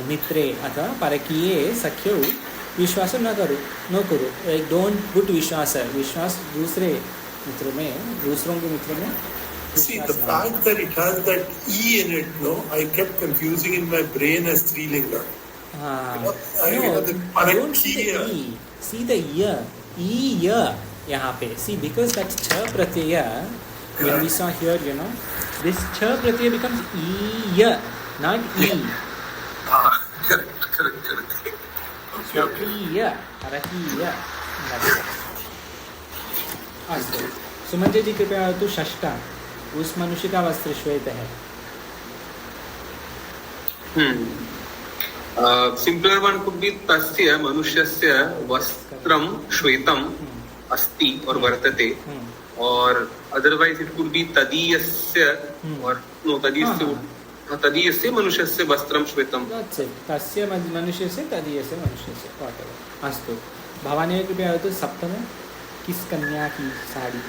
मित्रे अथवा परकीये सख्यौ विश्वास न करो. like don't put विश्वास दूसरे मित्र में, दूसरों के मित्र में. See, the fact that it has that E in it, no, I kept confusing in my brain as Strilinga. Don't see the E. See the ear. E-ear यहाँ पे. See, because that cha pratyaya, when we saw here, this cha pratyaya becomes E-ear, not E. Correct. Parakiya. अस्तु. सुमंजय जी कृपया तो षष्ठा. उस मनुष्य का वस्त्र श्वेत है. Simpler one could be tasya manushasya vastram shvetam asti or vartate, or otherwise it could be tadiyasya or no tadiyasya manushasya vastram shvetam. That's it. तस्य मनुष्यस्य तदीयस्य मनुष्यस्य whatever. अस्तु. भवानी कृपया तो सप्तम. किस कन्या की sari?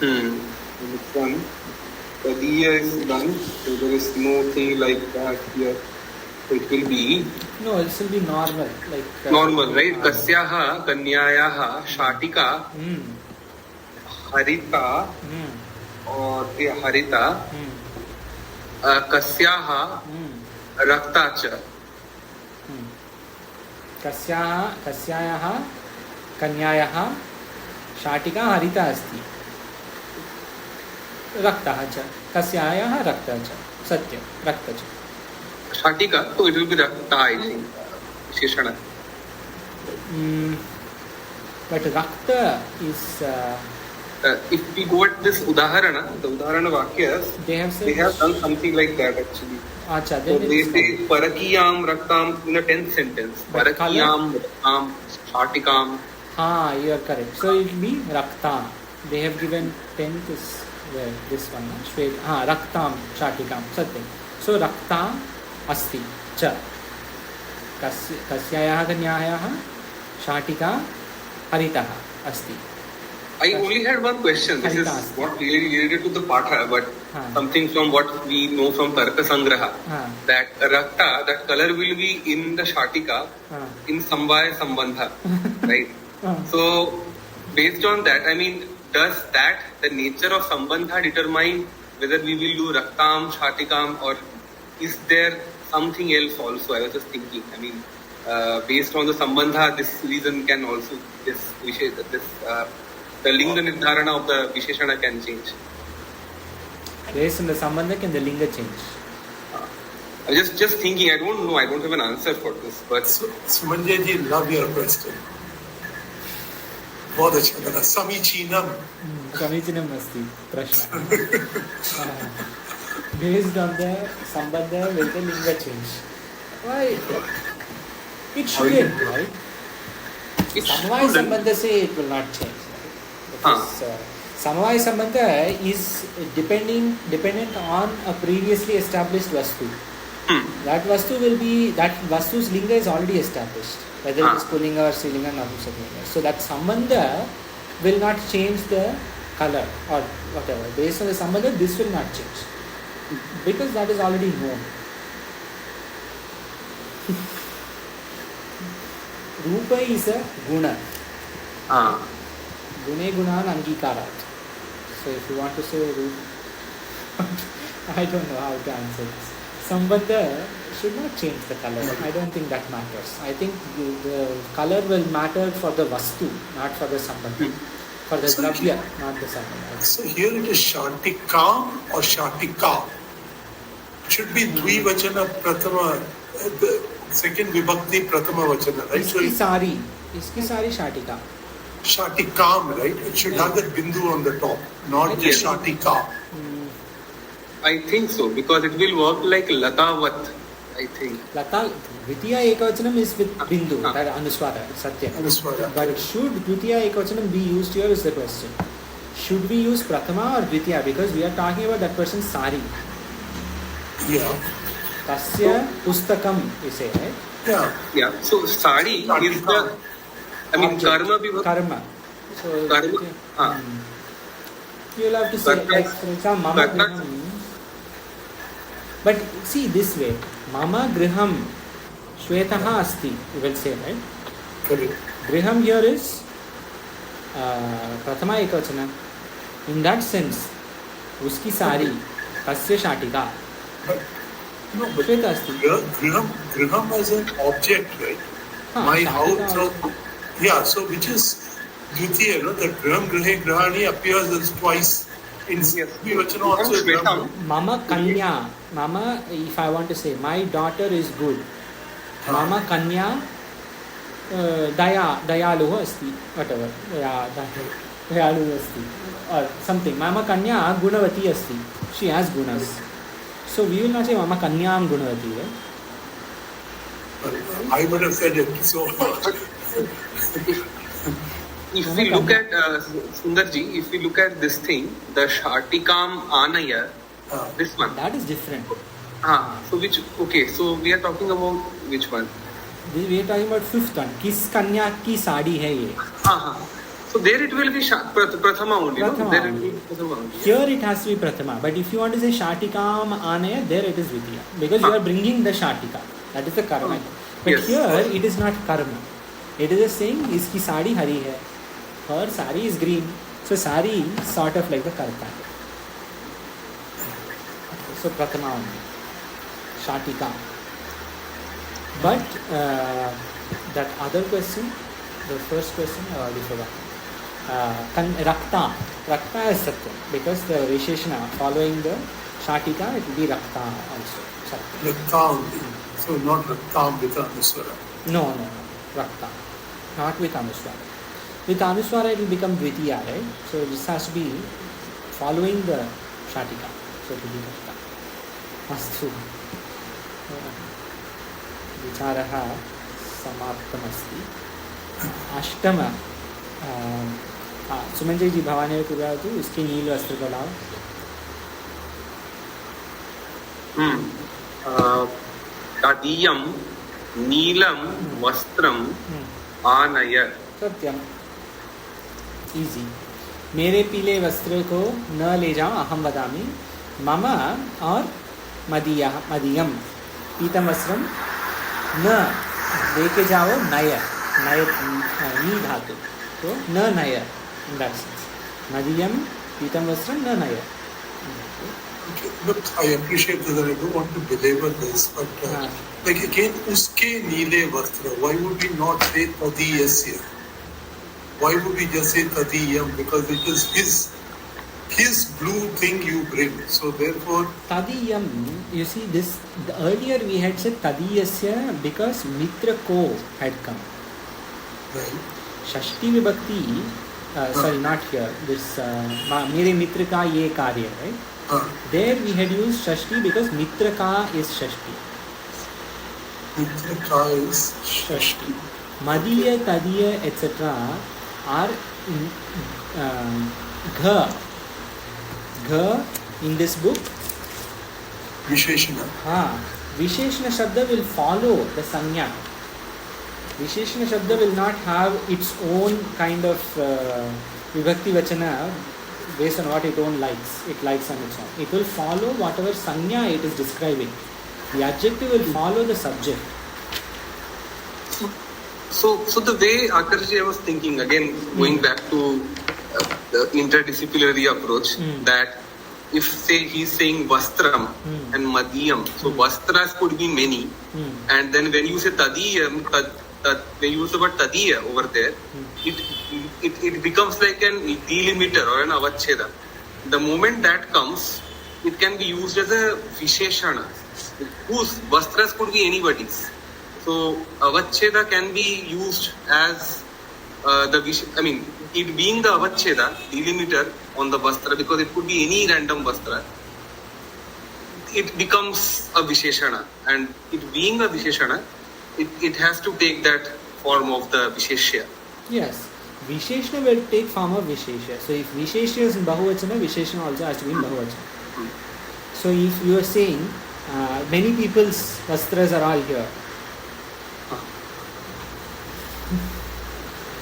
Which one? Tadiya is done, so there is no thing like that here. So it will be No, it will be normal, like normal, right? Kasyaha kanyayaha shatika harita or harita kasyaha rakta cha. कस्यायाः कन्यायाः शाटिका हरिता अस्ति. रक्तः च. कस्यायाः रक्तः च. सत्यं. रक्तः च. Shatika, so it will be rakta, I think. Visheshana. But rakta is if we go at this udaharana, the udaharana vakyas, they have said they have done something like that actually. Acha, So they say parakiyam raktam in a 10th sentence. Parakiyam raktam shatikam. You are correct. So it will be rakta. They have given 10th is where this one. Raktam shatikam. Satyam. So rakta asti cha. Kasyayaha kanyayaha shatika haritaha asti. I only had one question. This is not really related to the patha, but something from what we know from Tarka Sangraha. That rakta, that color will be in the shatika in Samvaya Sambandha, right? So, based on that, I mean, does that, the nature of Sambandha determine whether we will do raktam, shatikam, or is there something else also? I was just thinking, I mean, based on the Sambandha, this reason can also, the linga nirdarana of the Visheshana can change. Based on the Sambandha, can the linga change? I'm just thinking, I don't know, I don't have an answer for this. But Sumanjay ji, love your question. बहुत अच्छा लगा. समीचीनम. समीचीनम अस्ति प्रश्न. Based on the Sambandha, will the linga change? Why? It shouldn't, right? Samvaya Sambandha say it will not change. Because Samvaya Sambandha is dependent on a previously established Vastu. That Vastu will be, that Vastu's linga is already established, whether it is Pullinga or Strilinga or Napumsaklinga. So that Sambandha will not change the color or whatever. Based on the Sambandha, this will not change. Because that is already known. Rupa is a guna. Gune gunan angikarat. So if you want to say Rupa, I don't know how to answer this. Sambandha should not change the color. I don't think that matters. I think the color will matter for the Vastu, not for the Sambandha. For the Dravya, not the Sambandha. So here it is Shatikam or Shatika. It should be Dvivachana Prathama, the second Vibhakti Prathama Vachana, right? Iski sari Shatika. Shatikam, right? It should have that Bindu on the top, not just Shatika. I think so, because it will work like Latavat. I think. Lata, Dvitiya Ekavachanam is with Bindu, that Anuswara, Satya. Anuswara. But should Dvitiya Ekavachanam be used here is the question. Should we use Prathama or Dvitiya? Because we are talking about that person's sari. Yeah. Tasya Pustakam, you say, right? Yeah. So sari is the, I mean, Object. karma bhi Karma. So, Karma. you'll have to say, Karma- like, for example, Mama Karma- Griham. But see this way, Mama Griham Shwetaha Asti, you will say, right? Correct. Griham here is Prathama Ekavachana. In that sense, uski sari, tasya shatika. But no, but Shweta Asti. Griham as an object, right? Huh, My shatika house. So, also. yeah, so which is Dvitiya, no? The Griham, Grihe, Grihani appears as twice. In Vivachana also. Shwetam. Mama Kanya. Mama, if I want to say, my daughter is good. Mama Kanya Dayalu asti. Whatever. Dayalu asti. Or something. Mama Kanya Gunavati asti. She has gunas. So we will not say Mama Kanyam Gunavati. Right? I would have said it. So, If we look at Sundarji, if we look at this thing, the Shatikam Anaya, this one. That is different. So which, okay, so we are talking about which one? We are talking about fifth one. Kis Kanya ki sadi hai ye. So there it will be Prathama only, no? Prathama There it only. will be Prathama only. Here it has to be Prathama. But if you want to say Shatikam Anaya, there it is Vidya. Because you are bringing the Shatika. That is the karma. But Yes. here it is not karma. It is just saying, iski sari hari hai. Her sari is green. So sari is sort of like the karta. So Prathama only. Shatika. But that other question, the first question, I already forgot. Rakta. Rakta is Satya. Because the Visheshana following the Shatika, it will be Rakta also. Satya. Raktam. So not Raktam with Anuswara. No. Rakta. Not with Anuswara. With Anuswara, it will become Dvitiya, right? So this has to be following the Shatika. So it will be Rakta. Astu. विचारः समाप्तमस्ति. अष्टम सुमंजय जी भवानेव कुर्यातु इसके नीलवस्त्रकलां. तदीयं नीलं वस्त्रं आनय. सत्यम. Easy. मेरे पीले वस्त्र को न ले जाओ, अहम वदामि. मम और मदीयम पीतम वस्त्रम न लेके जाओ, नय नी धातु, तो न नय. इन दैट सेंस मदीयम पीतम वस्त्रम न नय. Okay, look, I appreciate that. I don't want to belabor this, but like again, uske neele vastra. Why would we not say tadiyasya? Why would we just say tadiyam? Because it is his blue thing you bring. So therefore, Tadiyam, you see this, earlier we had said Tadiyasya because Mitra Ko had come. right? Shashti Vibhakti, sorry, not here, this Mere Mitra Ka Ye Karya, right? There we had used Shashti because Mitra Ka is Shashti. Mitra ka is Shashti. Madiya, Tadiya, etc. are Gha. Gha in this book. Visheshana. Visheshana Shabda will follow the Sanya. Visheshana Shabda will not have its own kind of Vibhakti Vachana based on what it own likes. It likes on its own. It will follow whatever Sanya it is describing. The adjective will follow the subject. So the way Akarshi I was thinking, again, going back to the interdisciplinary approach, that if say he's saying Vastram and Madhyam, so Vastras could be many, and then when you say Tadiyam, when you use the word Tadiya over there, it becomes like an delimiter or an avacheda. The moment that comes, it can be used as a Visheshana, whose Vastras could be anybody's. So avacheda can be used as it being the avacheda, delimiter on the vastra, because it could be any random vastra. it becomes a Visheshana, and it being a Visheshana, it has to take that form of the Visheshya. Yes. Visheshna will take form of Vishesha. So if Vishesha is in Bahuvachana, Visheshna also has to be in Bahuvachana. So if you are saying many people's vastras are all here.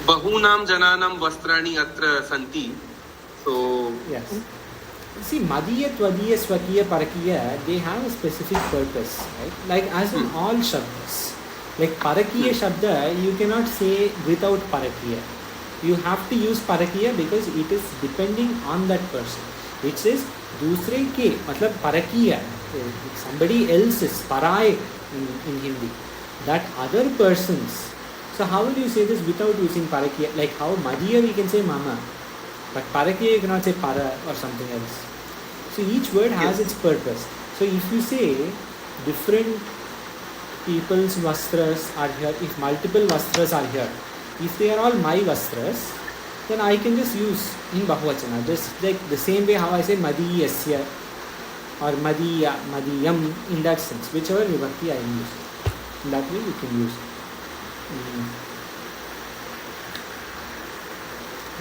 Bahunam jananam vastrani atra santi. So Yes. See, Madiya, Tvadiya, Swakiya, Parakiya, they have a specific purpose, right? Like as in all Shabdas. Like Parakiya Shabda, you cannot say without Parakiya. You have to use Parakiya because it is depending on that person. It says, दूसरे के, मतलब Parakiya, somebody else is Paray in Hindi. That other persons. So how will you say this without using Parakiya? Like how Madiya we can say Mama. But Parakiya you cannot say Para or something else. So each word has its purpose. So if you say different people's vastras are here, if multiple vastras are here, if they are all my vastras, then I can just use in Bahuvachana. Just like the same way how I say Madiyasya or Madiya, Madiyam in that sense. Whichever vibhakti I use. In that way you can use.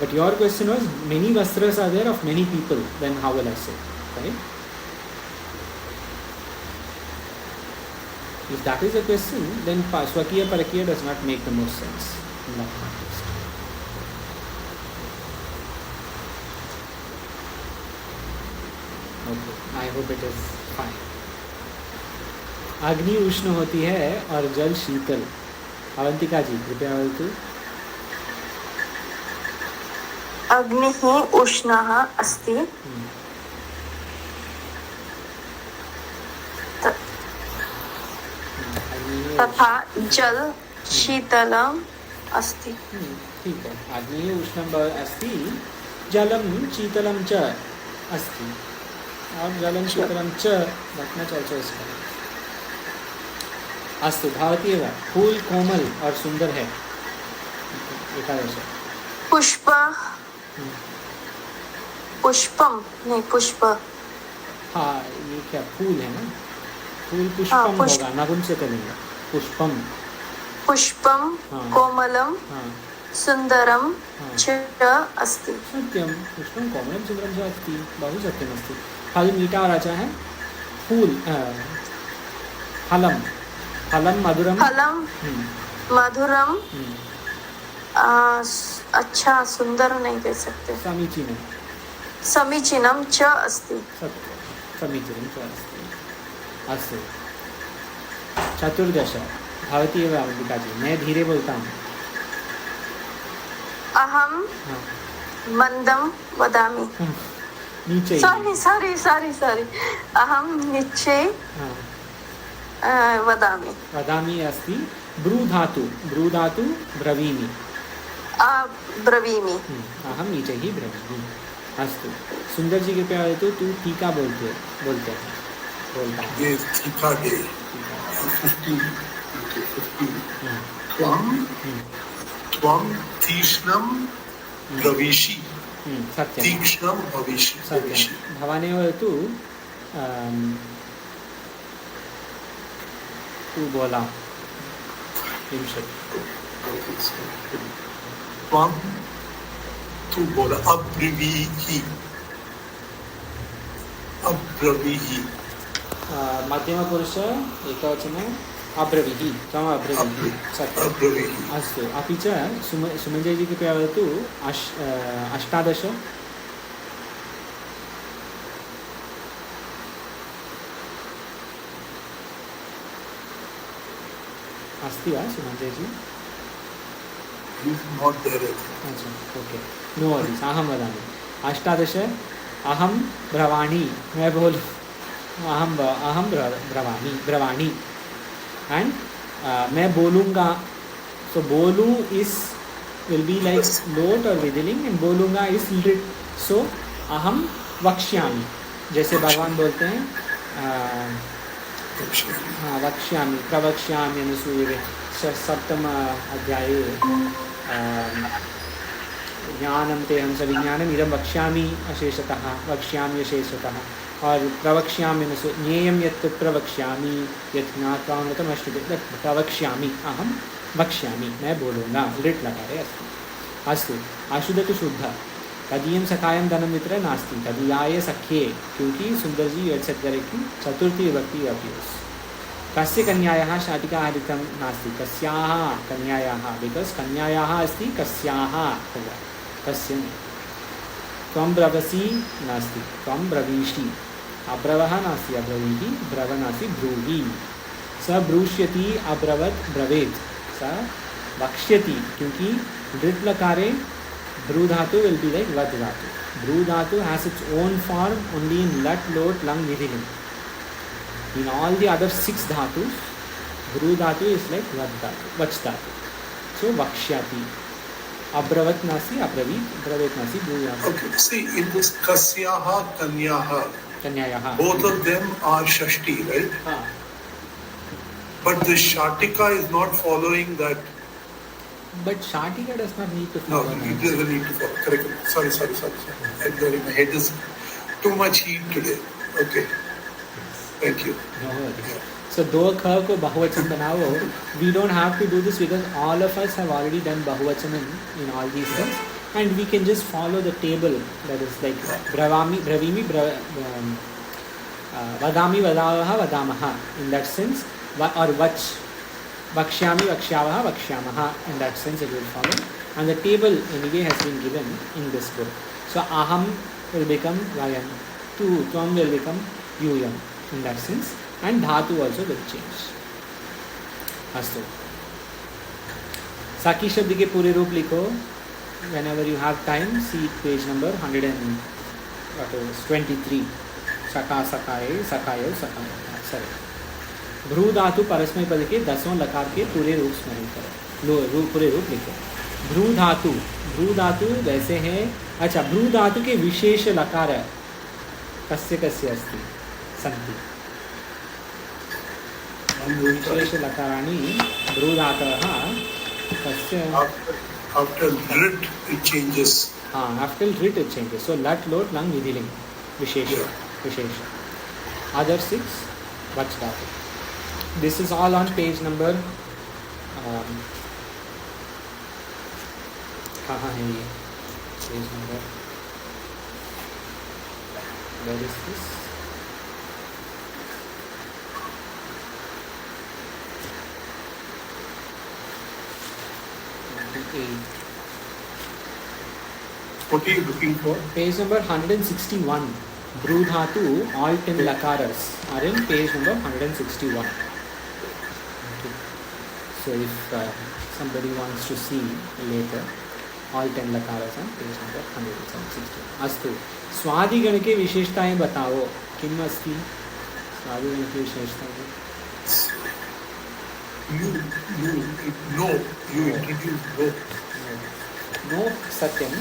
But your question was, many vastras are there of many people, then how will I say? Right? If that is the question, then Swakiya Parakiya does not make the most sense in that context. Okay, I hope it is fine. अग्नि उष्ण होती है और जल शीतल. अवंतिका जी कृपया वदतु. अग्निः उष्णः अस्ति तथा जल शीतलम् अस्ति. ठीक है. अग्निः उष्णम् अस्ति, जलं शीतलं च अस्ति. और जलं शीतलं च रखना चाहिए इसका. अस्तु. भवती एव. फूल कोमल और सुंदर है. एकादश. पुष्प पुष्पम नहीं पुष्प. हाँ, ये क्या फूल है ना. फूल पुष्पम होगा, नपुंसकलिंग. पुष्पम पुष्पम कोमलम सुंदरम च अस्ति. सत्यम. पुष्पम कोमलम सुंदरम च अस्ति. बहु सत्यम अस्ति. फल मीठा और अच्छा है. फूल फलम फलम मधुरम. फलम मधुरम. अच्छा सुंदर नहीं कह सकते. समीचीनम. समीचीनम च अस्ति. सत्यम. समीचीनम च अस्ति. अस्तु. चतुर्दश. भवती एव अवंतिका जी. मैं धीरे बोलता हूँ. अहम मंदम वदामि. नीचे. सॉरी अहम नीचे वदामि. वदामि अस्ति. ब्रू धातु. ब्रू धातु ब्रवीमि. ब्रवीमि. अहम नीचे ही ब्रवीमि. अस्तु. सुंदर जी कृपया वदतु. तू टीका बोलते हैं. बोलता है. ये टीका के 15 त्वं तीक्ष्णं ब्रवीषि. सत्यं. तीक्ष्णं भविष्य. सत्यं. भवानेव वदतु. तू बोला. त्वं तू बोला. अब्रवीहि. मध्यम पुरुष एकवचन. अब्रवीहि. त्वम् अब्रवीहि. सत्यम्. अब्रवीहि. अस्तु. अपि च सुमञ्जय जी कृपया वदतु. अष्टादश. अस्ति वा सुमञ्जय जी? अच्छा, ओके. नो वरीस्. अहं वदामि. अष्टादश. अहं ब्रवाणि. मैं बोलूँ. अहं ब्रवाणि. एंड मैं बोलूँगा. सो बोलूँ इज विल बी लाइक लोट और विदिलिंग एंड बोलूँगा इज लिट. सो अहम वक्ष्यामि. जैसे भगवान बोलते हैं हाँ वक्ष्यामि प्रवक्ष्यामि अनुसूये. सप्तम अध्याये ज्ञानं तेहं सविज्ञानम् इदं वक्ष्यामि अशेषतः. वक्ष्यामि अशेषतः. और प्रवक्ष्यामि न ज्ञेयं यत् प्रवक्ष्यामि यत् ज्ञात्वा अमृतमश्नुते तत् प्रवक्ष्यामि अहं वक्ष्यामि मैं बोलूँगा लिट् लकारे अस्ति अस्तु अशुद्ध टु शुद्ध तदीयं सखायं धनं मित्र नास्ति तदीयाय सख्ये क्योंकि सुंदर जी एट सेट करेक्टली चतुर्थी विभक्ति अपियर्स कस्य कन्यायाः शाटिका आदितं नास्ति कस्याः कन्यायाः बिकॉज कन्यायाः अस्ति कस्याः होगा कस्य त्वं ब्रवसि नास्ति त्वं ब्रवीषि अब्रवः नास्ति अब्रवीहि ब्रव नास्ति ब्रूहि स ब्रूष्यति अब्रवत् ब्रवेत् स वक्ष्यति क्योंकि दृट् लकारे ब्रू धातु will be like vad dhatu. Bru dhatu has its own form only in lat, lot, lang, nidhilim. In all the other 6 dhatus, bru dhatu is like vad dhatu, vach dhatu. So vakshyati. Abravat nasi, abravit, bravet nasi, bru dhatu. Okay, see, in this kasyaha, kanyaha, Kanyayaha. both of them are shashti, right? हाँ. But the shatika is not following that. But Shatika does not need to No, follow it that. doesn't need to follow. Correct. Sorry. And my head is too much heat today. Okay. Thank you. No worries. So दो ख को बहुवचन बनाओ. We don't have to do this because all of us have already done बहुवचन in all these things, and we can just follow the table that is like bravami, bravimi, vadami, vadavah, vadamaha. In that sense, or vach. Vakshyami, Vakshavaha, Vakshyamaha. In that sense it will follow. And the table anyway has been given in this book. So aham will become vayam. Tvam will become yuyam. In that sense. And dhatu also will change. Astu. Saki shabd ke pure roop likho. Whenever you have time, see page number 123. Saka, sakaye, sakayo, sakayo. Sorry. भ्रू धातु परस्मै पद के 10 लकार के पूरे रूप स्मरण करो पूरे रूप लिखो भ्रू धातु वैसे है अच्छा भ्रू धातु के विशेष लकार कस्य कस्य अस्ति सन्ति विशेष लकाराणि भ्रू धातवः कस्य after lit it changes. हाँ after lit it changes so lat lot lang nidhiling wishes other 6 vach dhatu. This is all on page number कहाँ है ये page number where is this What are you looking for? page number 161 Bru dhatu all 10 lakaras are in page number 161. So if somebody wants to see later, all 10 lakaras on page number 160. अस्तु स्वादिगण के विशेषताएं बताओ किम अस्ति स्वादिगण की विशेषताएं you introduce no सत्यम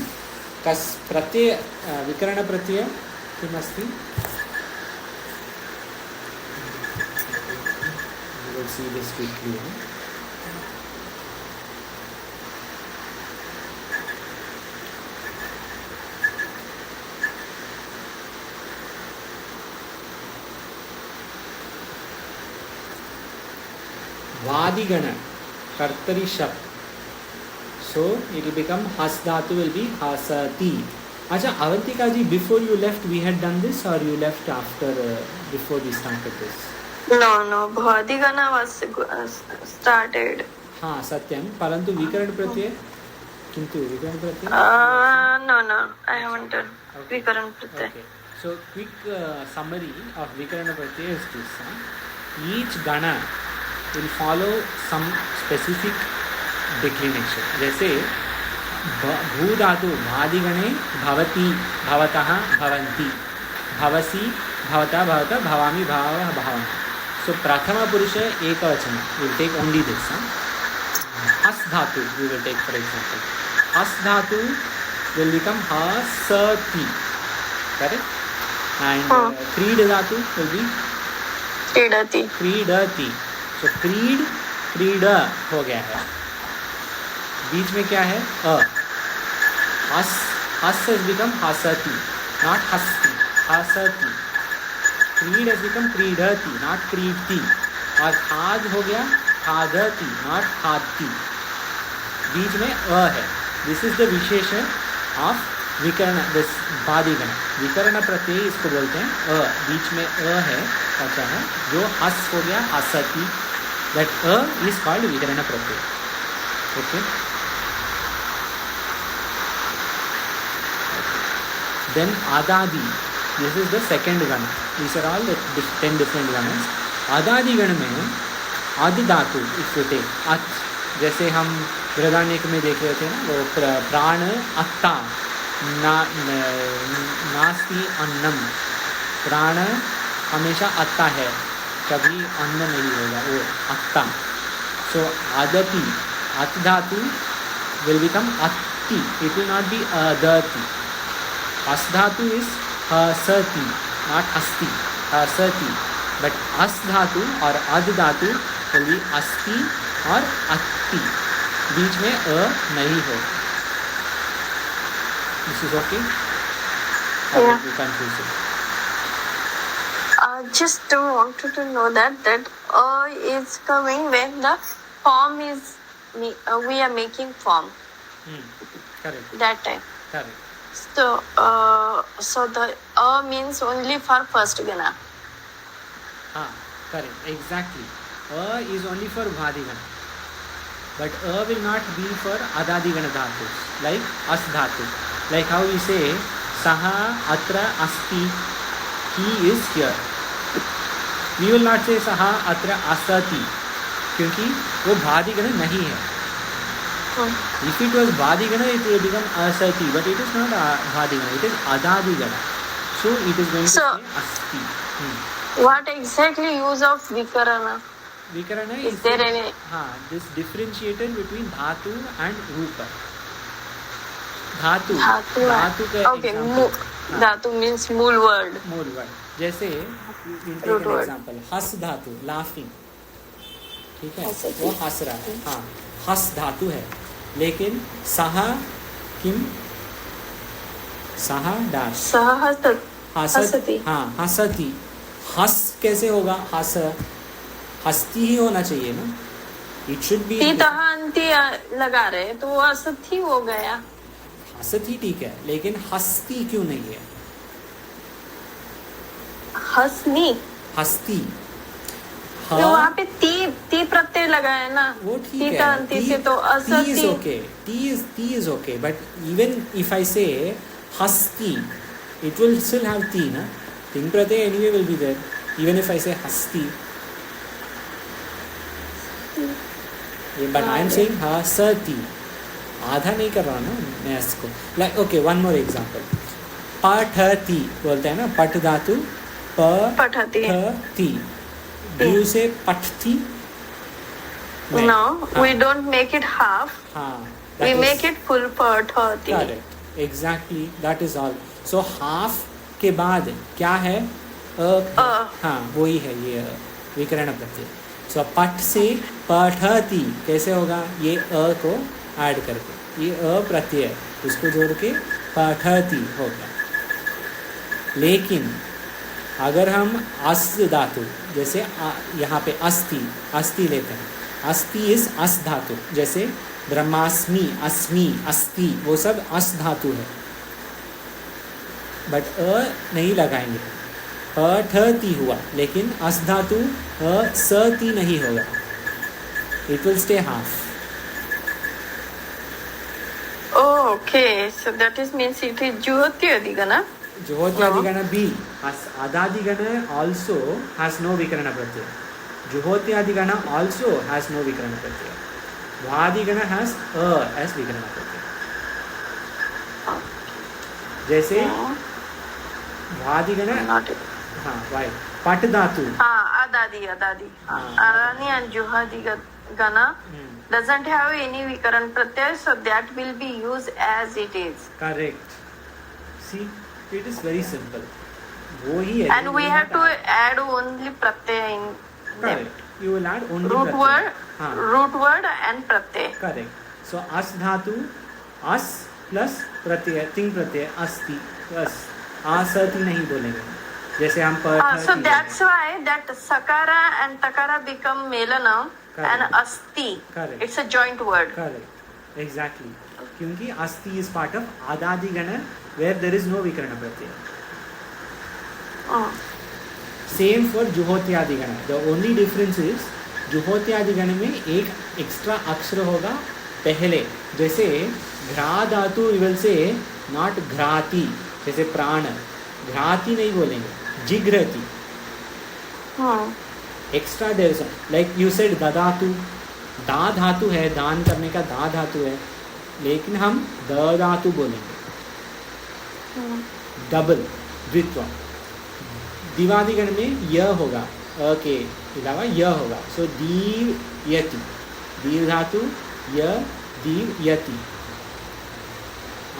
कस प्रत्यय विकरण प्रत्यय किम अस्ति we will see this quickly. Vadigana, Kartari Shab. So it will become Has Dhatu will be Hasati. Acha, Avantika ji, before you left we had done this or you left after, before we started this? No, Bhadigana was started. हाँ सत्यम परंतु विकरण प्रत्यय किंतु विकरण प्रत्यय No, I haven't done Vikaran Pratyay. Okay. So quick summary of Vikarana Pratyay is this. Each Gana will follow some specific declination. जैसे भू धातु भादिगणे भवति भवतः भवन्ति भवसि भवता भवता भवामि भावः भावः. So prathama purusha ekavachana we will take only this. Has dhatu we will take for example. Has dhatu will become hasati. Correct? And creed dhatu will be Kridati. क्रीडति. So क्रीड क्रीडा हो गया है. बीच में क्या है अ. हस has become hasati not hasti hasati. Creed has become क्रीडति, not क्रीडति. और खाद हो गया खादति, not खादति. बीच में अ है. दिस इज द विशेषण ऑफ विकर्ण, दिस बादिगण. विकर्ण प्रत्यय इसको बोलते हैं. अ बीच में अ है, अच्छा है, जो हस हो गया हसति. दैट अ इज कॉल्ड विकर्ण प्रत्यय. Okay. Then Adadi, this is the second gana. These are all the 10 different ganas. Adadi गण में आदि धातु इसको take अच, जैसे हम बृहदारण्यक में देख रहे थे ना, वो प्राण अत्ता नास्ति अन्नम. प्राण हमेशा अत्ता है, कभी अन्न नहीं होगा, वो अत्ता. सो आदति, अत धातु will become atti. It will not be adati. As dhatu is hasati, not asti, hasati. But as dhatu or ad dhatu will be asti or atti. बीच में अ नहीं हो. This is okay? Yeah. You confuse it. Just wanted to know that is coming when the form is we are making form Correct. that time. Correct. So the means only for first gana. Correct. Exactly. A is only for Bhadigana. But A will not be for Adadigana dhatu. Like As dhatu. Like how we say Saha Atra Asti. He is here. We will not say Saha Atra Asati. क्योंकि वो भादिगण नहीं है. If it was Bhadigana, it will become Asati, but it is not Bhadigana, it is Adadigana. So it is going to say Asti. What exactly use of Vikarana? Vikarana Is there any? This differentiator between Dhatu and Rupa. Dhatu. Dhatu का okay. example. Dhatu means मूल word. मूल word. जैसे we'll take Root an word. example. हस धातु, laughing. ठीक है, हसति. वो हंस रहा है. हाँ, हस धातु है. लेकिन सहा किम, सहा डैश हसति. हाँ, हसति. हस कैसे होगा? हस हस्ती ही होना चाहिए ना. It should be. अंति लगा रहे तो वो असथी हो गया. हसती ठीक है, लेकिन हस्ती क्यों नहीं है? हसनी. हस्ती. तो वहाँ पे ती प्रत्यय लगा है ना. वो ठीक है. अंति से तो असथी. is okay. T is okay. But even if I say hasti, it will still have ti, na? Ting pratyay anyway will be there. Even if I say hasti. But I am saying hasati. आधा नहीं कर रहा ना मैं इसको. Like okay, one more example. पठति बोलते हैं ना, पठ धातु पठति. Do you say pathti? No, we don't make it half. We make it full pathati. Correct. Exactly. That is all. So half के बाद क्या है? हाँ, वही है ये विकर्ण प्रत्यय. So पठ से पठति कैसे होगा? ये अ को ऐड करके, ये अ प्रत्यय उसको जोड़ के पठति होगा. लेकिन अगर हम अस धातु, जैसे यहाँ पे अस्ति लेते हैं, अस्ति इज अस धातु. जैसे ब्रह्मास्मि, अस्मि, अस्ति, वो सब अस धातु है. बट अ नहीं लगाएंगे. पठति हुआ, लेकिन अस धातु सति नहीं होगा. It will stay half. Okay, so that is means it is Juhoti Adigana. Juhoti Adigana B. Adadigana also has no Vikarana Pratyaya. Juhoti Adigana also has no Vikarana Pratyaya. Bhadigana has a as Vikarana Pratyaya. जैसे Bhadigana. Not it. हाँ, why? Pat Dhatu. Adadi. Arani and Juhadi Gana doesn't have any Vikaran Pratyaya, so that will be used as it is. Correct. See, it is very simple. वो ही है. And we have to add only Pratyaya in them. Correct. You will add only Root word and Pratyaya. Correct. So as dhatu, as plus pratyaya, ting pratyaya, asti, बस. आसति नहीं बोलेंगे. जैसे हम पर So that's why that sakara and takara become mela noun Correct. and asti. Correct. It's a joint word. Correct exactly, क्योंकि अस्ति is part of आदादि गण where there is no विकरण Pratyaya. Oh. Same for जुहोत्यादि गण. The only difference is जुहोत्यादि गण में एक extra अक्षर होगा पहले. जैसे घ्रा धातु विल से नॉट घ्राति, जैसे प्राण घ्राति नहीं बोलेंगे, जिघ्रति. Hmm. Extra there is like you said ददातु, दा धातु है, दान करने का दा धातु है, लेकिन हम द धातु बोलेंगे. डबल द्वित्व. दिवादिगण में य होगा, अ के अलावा य होगा. सो दीव यति, दीव धातु य दीव यति.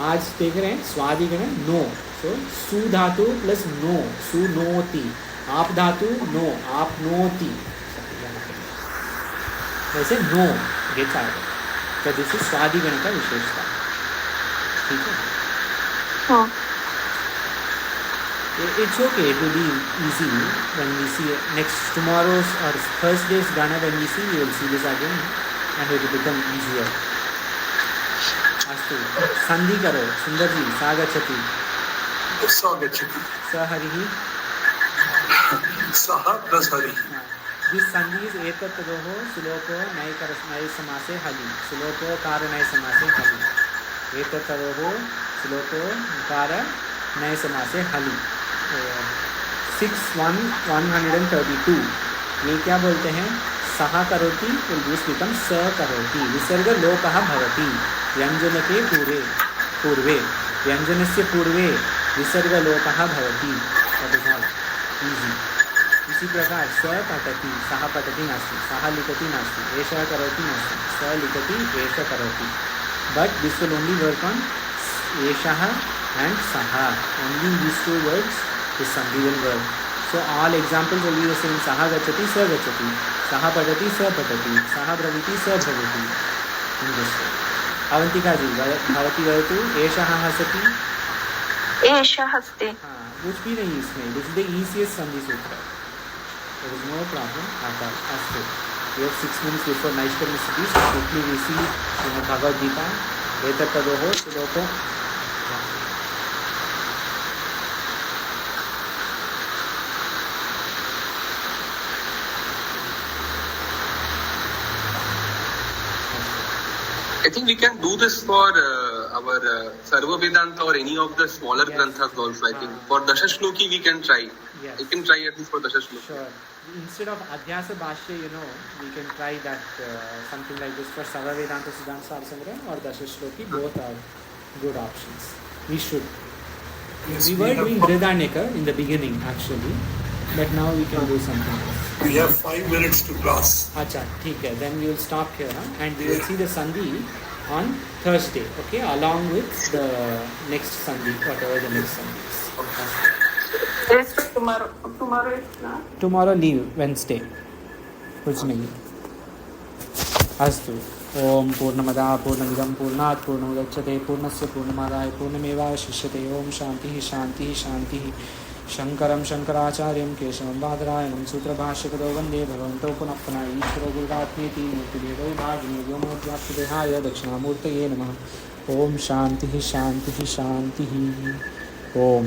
आज देख रहे हैं स्वादिगण नो. सो सु धातु प्लस नो, सु नोति. आप धातु नो, आप नोति. वैसे नो गेट्स आएगा. तो दिस इज स्वादिगण का विशेषता. ठीक है. Oh. It's okay to be easy when we see next tomorrow's or Thursday's Gana. When we see, we will see this again and it will become easier. अस्तु, संधि करो सुंदर जी. सा गच्छति, सा गच्छति, स हरिः, सः प्लस हरिः. दिस संधि इज एतत्तयोः सुलोको नय समासे हलि, सुलोको कार नय समासे हलि. एतत्तयोः सुलोको कार नय समासे हलि. 6:132. ये क्या बोलते हैं? सह करोति विल बिकम स करोति. विसर्ग लोपः भवति व्यंजन के पूर्वे व्यंजनस्य पूर्वे विसर्ग लोपः भवति. That is all easy. इसी प्रकार स पठति, सः पठति नास्ति, सः लिखति नास्ति, एषः करोति नास्ति, स लिखति, एष करोति. But this will only work on एषः and saha. Only these two words is sandhi will work. So all examples will be the same. Saha gachati, sa gachati. Saha padati, sa padati. Saha braviti, sa braviti. In this way. Avantika ji, bhavati vayatu, eshaha hasati. Esha haste. हाँ, कुछ भी नहीं इसमें. This is the easiest sandhi sutra. There is no problem at all. Astu. We have 6 minutes before Naishkarma Siddhi. So quickly we see in Bhagavad Gita. Etattadoho suloko. I think we can do this for our Sarva Vedanta or any of the smaller granthas also. I think for Dashashloki we can try. Yes. We can try at least for Dashashloki. Sure. Instead of Adhyasa Bhashya, we can try that something like this for Sarva Vedanta Siddhanta Sarasangraha or Dashashloki. Both are good options. We should. Yes, We were doing Vridanyaka in the beginning actually, but now we can do something else. We have 5 minutes to class. Acha, theek hai. Then we will stop here and we will see the Sandhi on Thursday, okay, along with the next Sandhi, whatever the next Sandhi is. Rest tomorrow. Tomorrow is not. Tomorrow leave, Wednesday. कुछ नहीं. अस्तु. ओम पूर्णमदा पूर्णमिदं पूर्णात् पूर्णमुदच्यते पूर्णस्य पूर्णमादाय पूर्णमेवावशिष्यते. ओम शांतिः शांतिः शांतिः. शंकरं शंकराचार्यं केशवं बादरायणं सूत्रभाष्यकृतौ वन्दे भगवन्तौ पुनः पुनः. ईश्वरो गुरुरात्मेति मूर्तिभेदो भागिनी व्योमोद्व्याप्तदेहाय दक्षिणामूर्तये नमः. ओम शांतिः शांतिः शांतिः. ओम